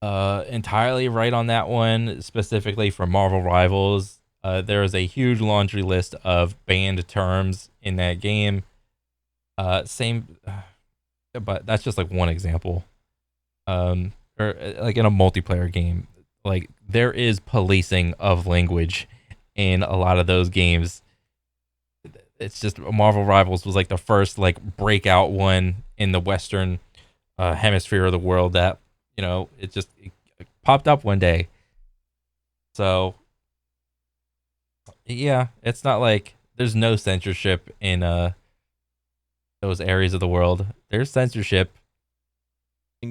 S1: entirely right on that one. Specifically for Marvel Rivals, there is a huge laundry list of banned terms in that game. But that's just like one example. Or like in a multiplayer game, like there is policing of language in a lot of those games. It's just Marvel Rivals was like the first like breakout one in the Western hemisphere of the world that, you know, it popped up one day. So yeah, it's not like there's no censorship in those areas of the world. There's censorship.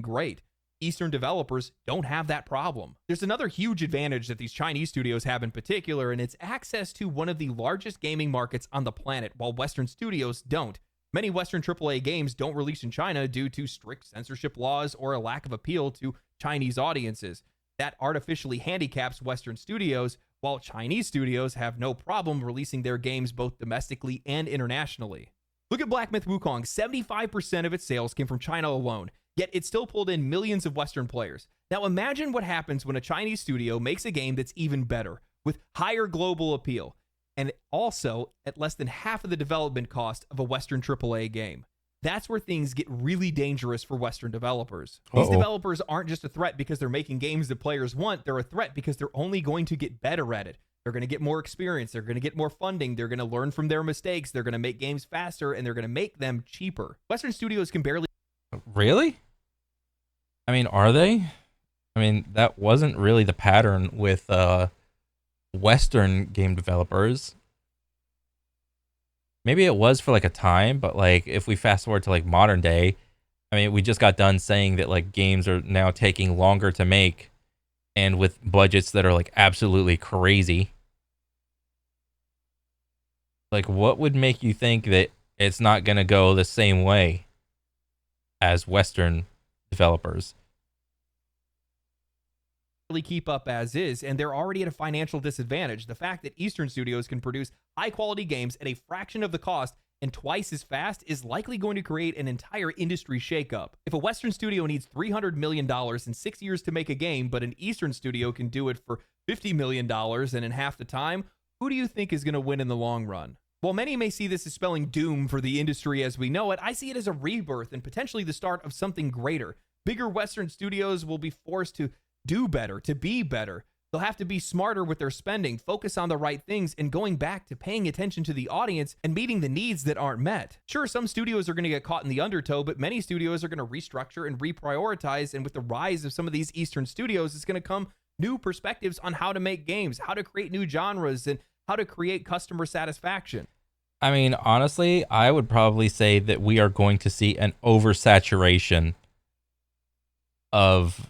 S2: Great. Eastern developers don't have that problem. There's another huge advantage that these Chinese studios have in particular, and it's access to one of the largest gaming markets on the planet, while Western studios don't. Many Western AAA games don't release in China due to strict censorship laws or a lack of appeal to Chinese audiences. That artificially handicaps Western studios, while Chinese studios have no problem releasing their games both domestically and internationally. Look at Black Myth Wukong. 75% of its sales came from China alone, yet it still pulled in millions of Western players. Now imagine what happens when a Chinese studio makes a game that's even better, with higher global appeal, and also at less than half of the development cost of a Western AAA game. That's where things get really dangerous for Western developers. These developers aren't just a threat because they're making games that players want. They're a threat because they're only going to get better at it. They're going to get more experience. They're going to get more funding. They're going to learn from their mistakes. They're going to make games faster, and they're going to make them cheaper. Western studios can barely...
S1: Really? I mean, are they? I mean, that wasn't really the pattern with Western game developers. Maybe it was for like a time, but like if we fast forward to like modern day, I mean, we just got done saying that like games are now taking longer to make and with budgets that are like absolutely crazy. Like, what would make you think that it's not going to go the same way as Western developers?
S2: Keep up as is, and they're already at a financial disadvantage. The fact that Eastern studios can produce high quality games at a fraction of the cost and twice as fast is likely going to create an entire industry shakeup. If a Western studio needs $300 million in 6 years to make a game, but an Eastern studio can do it for $50 million and in half the time, who do you think is going to win in the long run? While many may see this as spelling doom for the industry as we know it, I see it as a rebirth and potentially the start of something greater. Bigger Western studios will be forced to do better, to be better. They'll have to be smarter with their spending, focus on the right things, and going back to paying attention to the audience and meeting the needs that aren't met. Sure, some studios are going to get caught in the undertow, but many studios are going to restructure and reprioritize, and with the rise of some of these Eastern studios, it's going to come new perspectives on how to make games, how to create new genres, and how to create customer satisfaction.
S1: I mean, honestly, I would probably say that we are going to see an oversaturation of,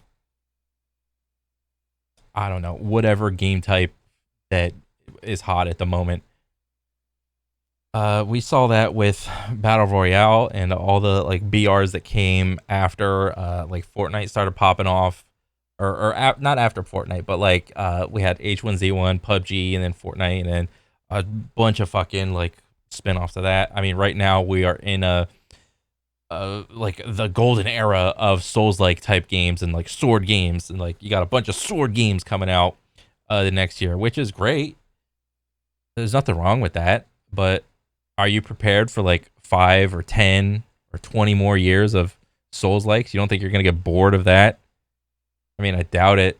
S1: I don't know, whatever game type that is hot at the moment. We saw that with Battle Royale and all the like BRs that came after like Fortnite started popping off, not after Fortnite, but like we had H1Z1, PUBG, and then Fortnite, and then a bunch of fucking like spin-offs of that. I mean, right now we are in a like the golden era of Souls-like type games and like sword games, and like you got a bunch of sword games coming out the next year, which is great. There's nothing wrong with that, but are you prepared for like 5 or 10 or 20 more years of Souls-likes? You don't think you're gonna get bored of that? I mean, I doubt it.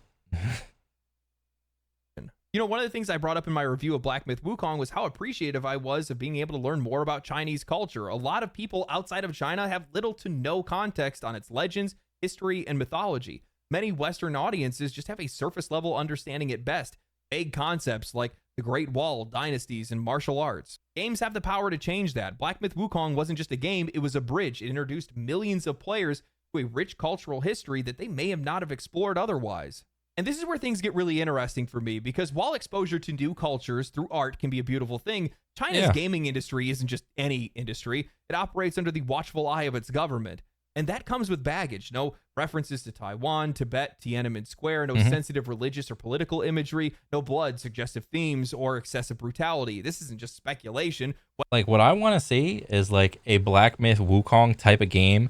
S2: You know, one of the things I brought up in my review of Black Myth Wukong was how appreciative I was of being able to learn more about Chinese culture. A lot of people outside of China have little to no context on its legends, history, and mythology. Many Western audiences just have a surface level understanding at best. Vague concepts like the Great Wall, dynasties, and martial arts. Games have the power to change that. Black Myth Wukong wasn't just a game, it was a bridge. It introduced millions of players to a rich cultural history that they may have not have explored otherwise. And this is where things get really interesting for me, because while exposure to new cultures through art can be a beautiful thing, China's gaming industry isn't just any industry. It operates under the watchful eye of its government. And that comes with baggage. No references to Taiwan, Tibet, Tiananmen Square, no sensitive religious or political imagery, no blood, suggestive themes, or excessive brutality. This isn't just speculation.
S1: Like, what I want to see is like a Black Myth Wukong type of game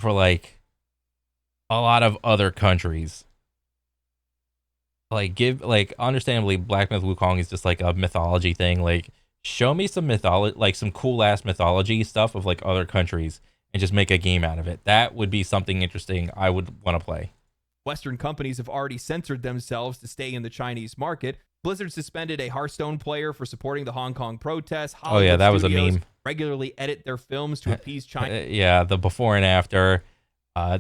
S1: for like a lot of other countries. Like, understandably, Black Myth Wukong is just like a mythology thing. Like, show me some mythology, like some cool ass mythology stuff of like other countries, and just make a game out of it. That would be something interesting I would want to play.
S2: Western companies have already censored themselves to stay in the Chinese market. Blizzard suspended a Hearthstone player for supporting the Hong Kong protests.
S1: Hollywood that was a meme.
S2: Regularly edit their films to appease China.
S1: Yeah, the before and after.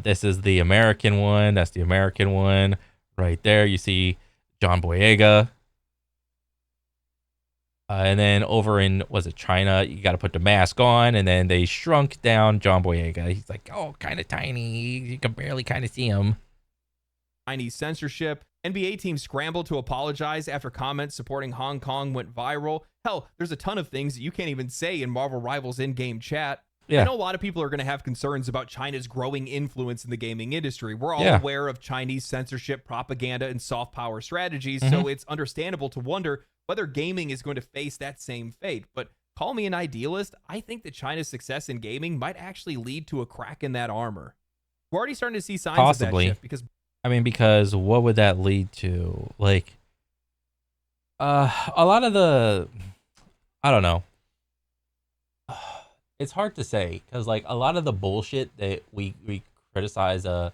S1: This is the American one. That's the American one. Right there, you see John Boyega. And then over in, was it China, you got to put the mask on, and then they shrunk down John Boyega. He's like, oh, kind of tiny. You can barely kind of see him.
S2: Chinese censorship. NBA teams scrambled to apologize after comments supporting Hong Kong went viral. Hell, there's a ton of things that you can't even say in Marvel Rivals in-game chat. Yeah. I know a lot of people are going to have concerns about China's growing influence in the gaming industry. We're all aware of Chinese censorship, propaganda, and soft power strategies, so it's understandable to wonder whether gaming is going to face that same fate. But call me an idealist, I think that China's success in gaming might actually lead to a crack in that armor. We're already starting to see signs of that shift
S1: because what would that lead to? Like, a lot of the, I don't know. It's hard to say, because like a lot of the bullshit that we criticize China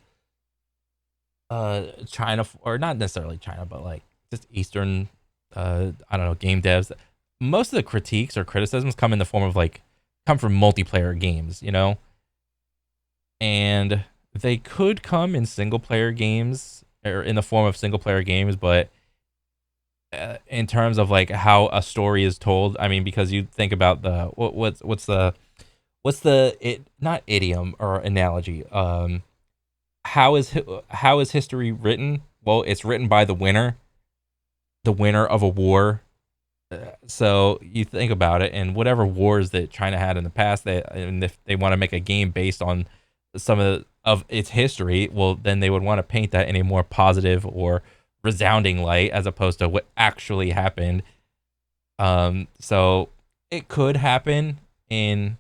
S1: for, or not necessarily China, but like just Eastern I don't know, game devs, most of the critiques or criticisms come in the form of like, come from multiplayer games, you know? And they could come in single player games, or in the form of single player games, but in terms of like how a story is told, I mean, because you think about the what's the not idiom or analogy, how is history written? Well, it's written by the winner of a war. So you think about it, and whatever wars that China had in the past, and if they want to make a game based on some of its history, well, then they would want to paint that in a more positive or resounding light as opposed to what actually happened. So it could happen in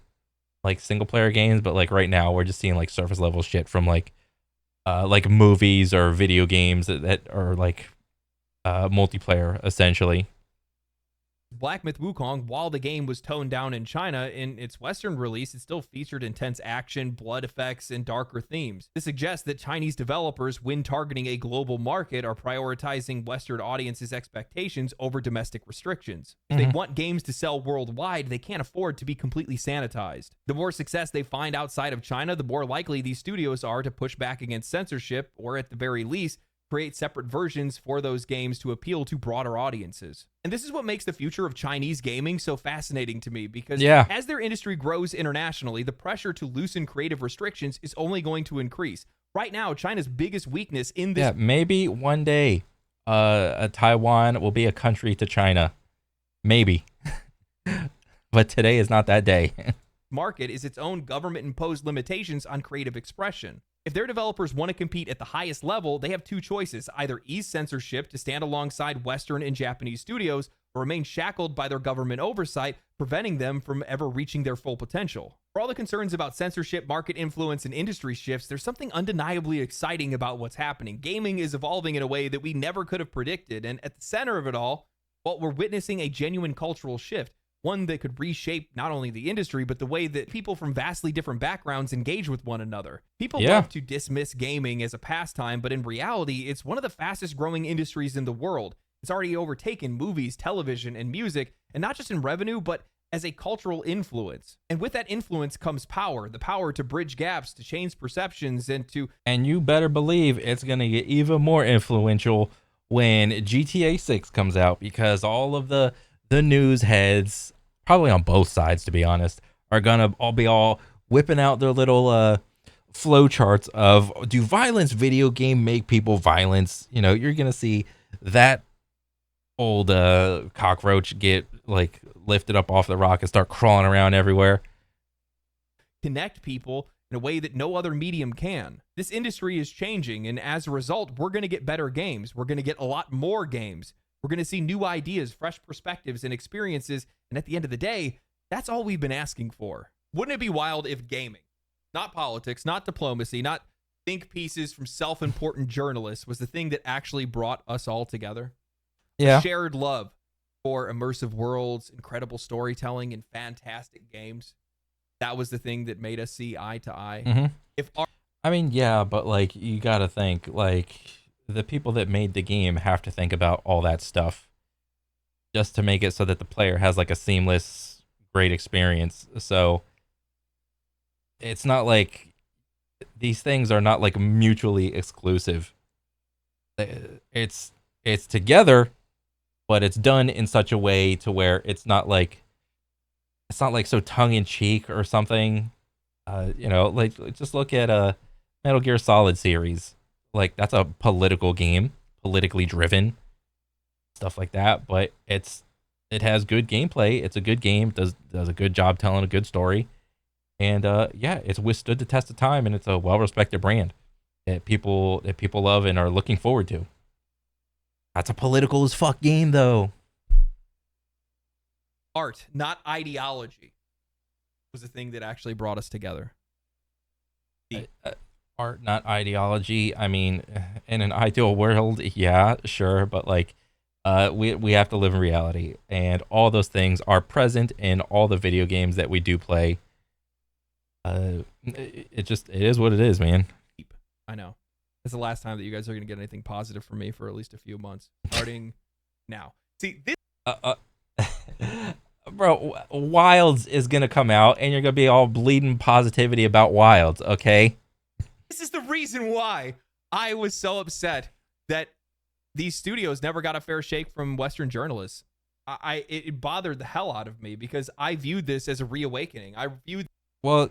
S1: like single player games, but like right now we're just seeing like surface level shit from like movies or video games that are like multiplayer essentially.
S2: Black Myth Wukong, while the game was toned down in China, in its Western release, it still featured intense action, blood effects, and darker themes. This suggests that Chinese developers, when targeting a global market, are prioritizing Western audiences' expectations over domestic restrictions. If they want games to sell worldwide, they can't afford to be completely sanitized. The more success they find outside of China, the more likely these studios are to push back against censorship, or at the very least, create separate versions for those games to appeal to broader audiences. And this is what makes the future of Chinese gaming so fascinating to me, because as their industry grows internationally, the pressure to loosen creative restrictions is only going to increase. Right now, China's biggest weakness in this...
S1: Yeah, maybe one day Taiwan will be a country to China. Maybe. But today is not that day.
S2: Market is its own government-imposed limitations on creative expression. If their developers want to compete at the highest level, they have two choices: either ease censorship to stand alongside Western and Japanese studios, or remain shackled by their government oversight, preventing them from ever reaching their full potential. For all the concerns about censorship, market influence, and industry shifts, there's something undeniably exciting about what's happening. Gaming is evolving in a way that we never could have predicted, and at the center of it all, well, we're witnessing a genuine cultural shift, one that could reshape not only the industry, but the way that people from vastly different backgrounds engage with one another. People love to dismiss gaming as a pastime, but in reality, it's one of the fastest growing industries in the world. It's already overtaken movies, television, and music, and not just in revenue, but as a cultural influence. And with that influence comes power, the power to bridge gaps, to change perceptions, and to...
S1: And you better believe it's going to get even more influential when GTA 6 comes out, because all of the news heads, probably on both sides to be honest, are going to all whipping out their little flow charts of, do violence video game make people violence? You know, you're going to see that old cockroach get like lifted up off the rock and start crawling around everywhere.
S2: Connect people in a way that no other medium can. This industry is changing, and as a result, we're going to get better games. We're going to get a lot more games. We're going to see new ideas, fresh perspectives, and experiences, and at the end of the day, that's all we've been asking for. Wouldn't it be wild if gaming, not politics, not diplomacy, not think pieces from self-important journalists, was the thing that actually brought us all together?
S1: Yeah.
S2: Shared love for immersive worlds, incredible storytelling, and fantastic games. That was the thing that made us see eye to eye.
S1: Mm-hmm. I mean, yeah, but like, you gotta think, like, the people that made the game have to think about all that stuff just to make it so that the player has like a seamless, great experience. So it's not like these things are not like mutually exclusive. It's together, but it's done in such a way to where it's not like so tongue in cheek or something. You know, like just look at Metal Gear Solid series. Like, that's a political game, politically driven, stuff like that. But it has good gameplay. It's a good game. Does a good job telling a good story, and yeah, it's withstood the test of time, and it's a well respected brand that people love and are looking forward to. That's a political as fuck game, though.
S2: Art, not ideology, was the thing that actually brought us together.
S1: Art, not ideology. I mean, in an ideal world, yeah, sure, but like, we have to live in reality, and all those things are present in all the video games that we do play. It is what it is, man.
S2: I know. It's the last time that you guys are going to get anything positive from me for at least a few months, starting now. See, this...
S1: Bro, Wilds is going to come out, and you're going to be all bleeding positivity about Wilds, okay?
S2: This is the reason why I was so upset that these studios never got a fair shake from Western journalists. It bothered the hell out of me, because I viewed this as a reawakening.
S1: Well,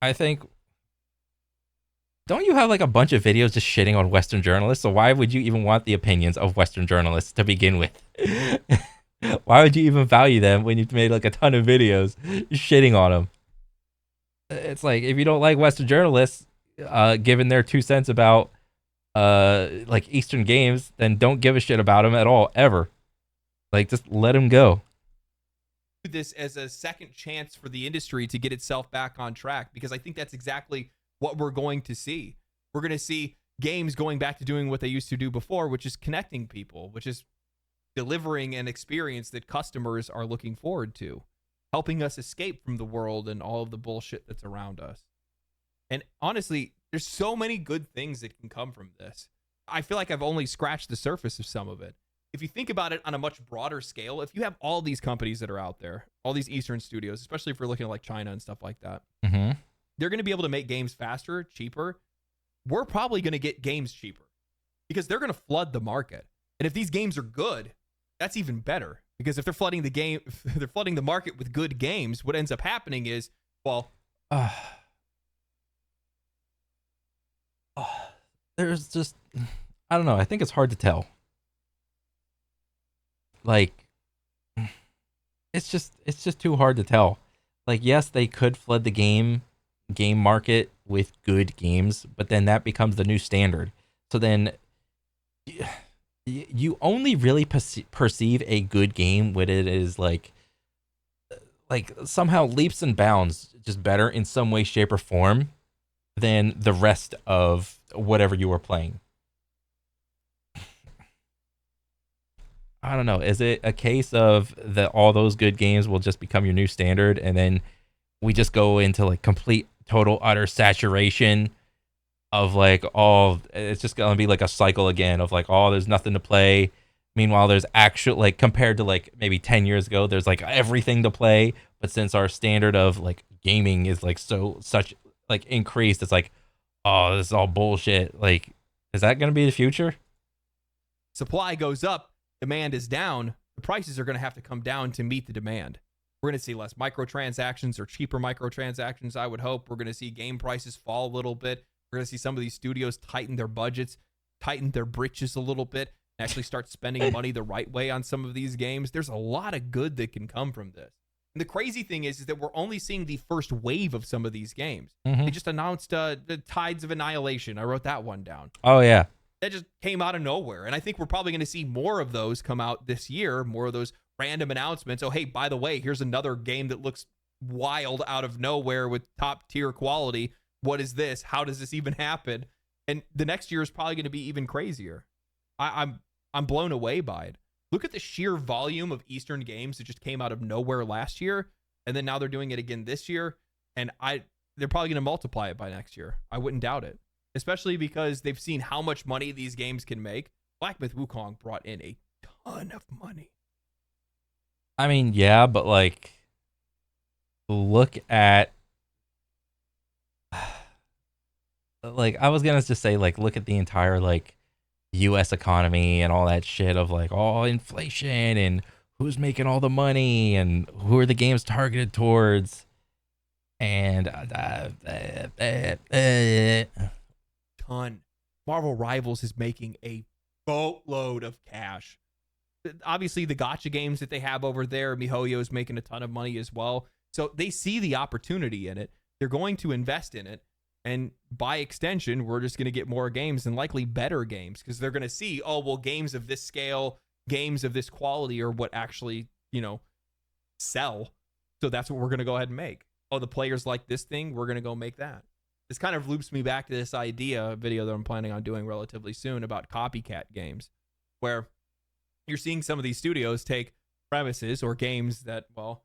S1: I think... Don't you have like a bunch of videos just shitting on Western journalists? So why would you even want the opinions of Western journalists to begin with? Why would you even value them when you've made like a ton of videos shitting on them? It's like, if you don't like Western journalists giving their 2 cents about like Eastern games, then don't give a shit about them at all, ever. Like, just let them go.
S2: This as a second chance for the industry to get itself back on track, because I think that's exactly what we're going to see. We're going to see games going back to doing what they used to do before, which is connecting people, which is delivering an experience that customers are looking forward to, helping us escape from the world and all of the bullshit that's around us. And honestly, there's so many good things that can come from this. I feel like I've only scratched the surface of some of it. If you think about it on a much broader scale, if you have all these companies that are out there, all these Eastern studios, especially if we're looking at like China and stuff like that, they're going to be able to make games faster, cheaper. We're probably going to get games cheaper because they're going to flood the market. And if these games are good, that's even better, because if they're flooding the market with good games, what ends up happening is, well,
S1: there's just, I don't know. I think it's hard to tell. Like, it's just too hard to tell. Like, yes, they could flood the game market with good games, but then that becomes the new standard. So then you only really perceive a good game when it is like like somehow leaps and bounds just better in some way, shape, or form than the rest of whatever you were playing. I don't know. Is it a case of that all those good games will just become your new standard, and then we just go into like complete, total, utter saturation of like all? It's just gonna be like a cycle again of like, oh, there's nothing to play. Meanwhile, there's actual like compared to like maybe 10 years ago, there's like everything to play. But since our standard of like gaming is like such like increased, it's like, oh, this is all bullshit. Like, is that gonna be the future?
S2: Supply goes up, demand is down. The prices are going to have to come down to meet the demand. We're going to see less microtransactions or cheaper microtransactions, I would hope. We're going to see game prices fall a little bit. We're going to see some of these studios tighten their budgets, tighten their britches a little bit, and actually start spending money the right way on some of these games. There's a lot of good that can come from this. And the crazy thing is that we're only seeing the first wave of some of these games. They just announced the Tides of Annihilation. I wrote that one down.
S1: Oh yeah.
S2: That just came out of nowhere. And I think we're probably going to see more of those come out this year, more of those random announcements. Oh, hey, by the way, here's another game that looks wild out of nowhere with top tier quality. What is this? How does this even happen? And the next year is probably going to be even crazier. I'm blown away by it. Look at the sheer volume of Eastern games that just came out of nowhere last year, and then now they're doing it again this year. And they're probably going to multiply it by next year. I wouldn't doubt it. Especially because they've seen how much money these games can make. Black Myth Wukong brought in a ton of money.
S1: I mean, yeah, but like, look at, like, I was gonna just say, like, look at the entire like U.S. economy and all that shit of like, all inflation and who's making all the money and who are the games targeted towards, and
S2: Ton. Marvel Rivals is making a boatload of cash. Obviously, the gacha games that they have over there, MiHoYo is making a ton of money as well. So they see the opportunity in it. They're going to invest in it. And by extension, we're just going to get more games and likely better games because they're going to see, oh, well, games of this scale, games of this quality are what actually, sell. So that's what we're going to go ahead and make. Oh, the players like this thing, we're going to go make that. This kind of loops me back to this video that I'm planning on doing relatively soon about copycat games, where you're seeing some of these studios take premises or games that, well,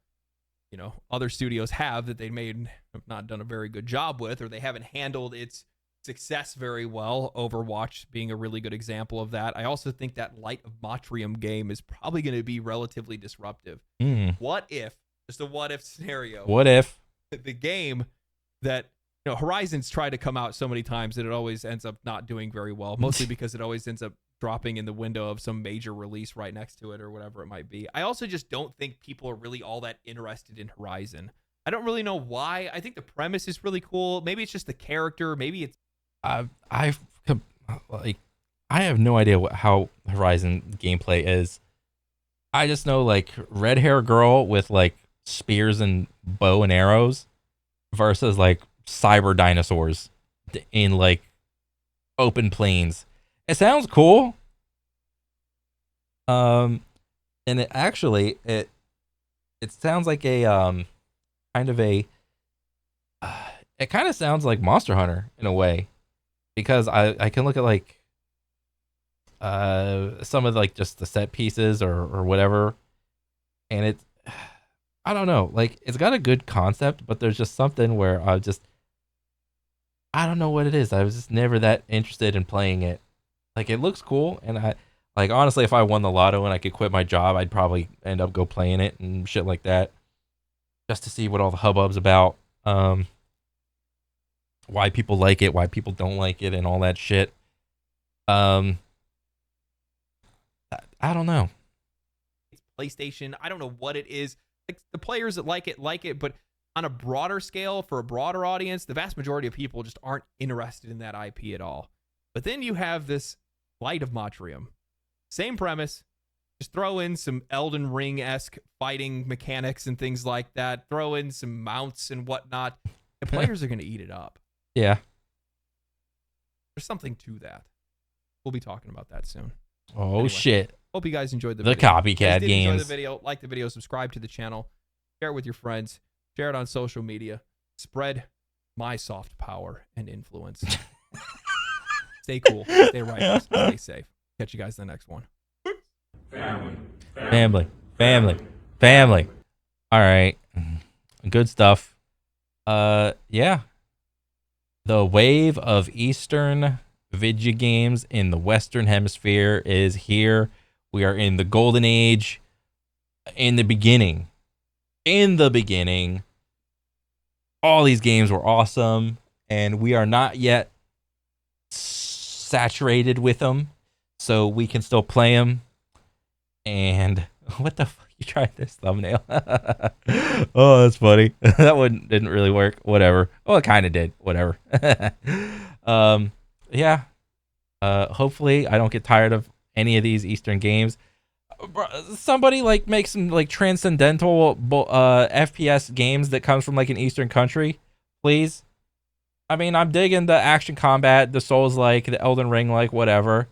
S2: other studios have that they may have not done a very good job with, or they haven't handled its success very well. Overwatch being a really good example of that. I also think that Light of Motrium game is probably going to be relatively disruptive. What if, just a what if scenario,
S1: what if
S2: the game that Horizon's tried to come out so many times that it always ends up not doing very well, mostly because it always ends up dropping in the window of some major release right next to it or whatever it might be. I also just don't think people are really all that interested in Horizon. I don't really know why. I think the premise is really cool. Maybe it's just the character. Maybe it's...
S1: I have no idea how Horizon gameplay is. I just know like red hair girl with like spears and bow and arrows versus like cyber dinosaurs in like open plains. It sounds cool. And it actually it sounds like a kind of a it kind of sounds like Monster Hunter in a way, because I can look at like some of like just the set pieces or whatever, and it I don't know, like it's got a good concept, but there's just something where I don't know what it is. I was just never that interested in playing it. Like it looks cool, and I like honestly, if I won the lotto and I could quit my job, I'd probably end up go playing it and shit like that, just to see what all the hubbub's about, why people like it, why people don't like it, and all that shit. I don't know.
S2: It's PlayStation. I don't know what it is. Like the players that like it, but on a broader scale, for a broader audience, the vast majority of people just aren't interested in that IP at all. But then you have this Light of Motrium. Same premise. Just throw in some Elden Ring-esque fighting mechanics and things like that. Throw in some mounts and whatnot. And players are going to eat it up.
S1: Yeah.
S2: There's something to that. We'll be talking about that soon.
S1: Oh, anyway, shit.
S2: Hope you guys enjoyed the
S1: video.
S2: Copycat
S1: games.
S2: Enjoy the video. Like the video. Subscribe to the channel. Share it with your friends. Share it on social media. Spread my soft power and influence. Stay cool. Stay righteous. Stay safe. Catch you guys in the next one.
S1: Family. All right. Good stuff. Yeah. The wave of Eastern video games in the Western Hemisphere is here. We are in the golden age. In the beginning, all these games were awesome, and we are not yet saturated with them, so we can still play them. And what the fuck? You tried this thumbnail? Oh, that's funny. That one didn't really work. Whatever. Oh, it kind of did. Whatever. Yeah. Hopefully, I don't get tired of any of these Eastern games. Somebody like make some like transcendental FPS games that comes from like an Eastern country, please. I mean, I'm digging the action combat, the Souls like, the Elden Ring like, whatever.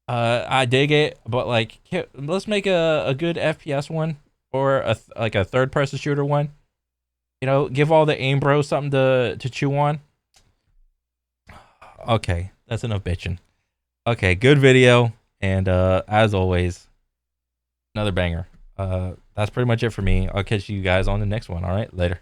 S1: I dig it, but like, let's make a good FPS one or like a third person shooter one. You know, give all the aim bros something to chew on. Okay, that's enough bitching. Okay, good video. And as always, another banger. That's pretty much it for me. I'll catch you guys on the next one. All right, later.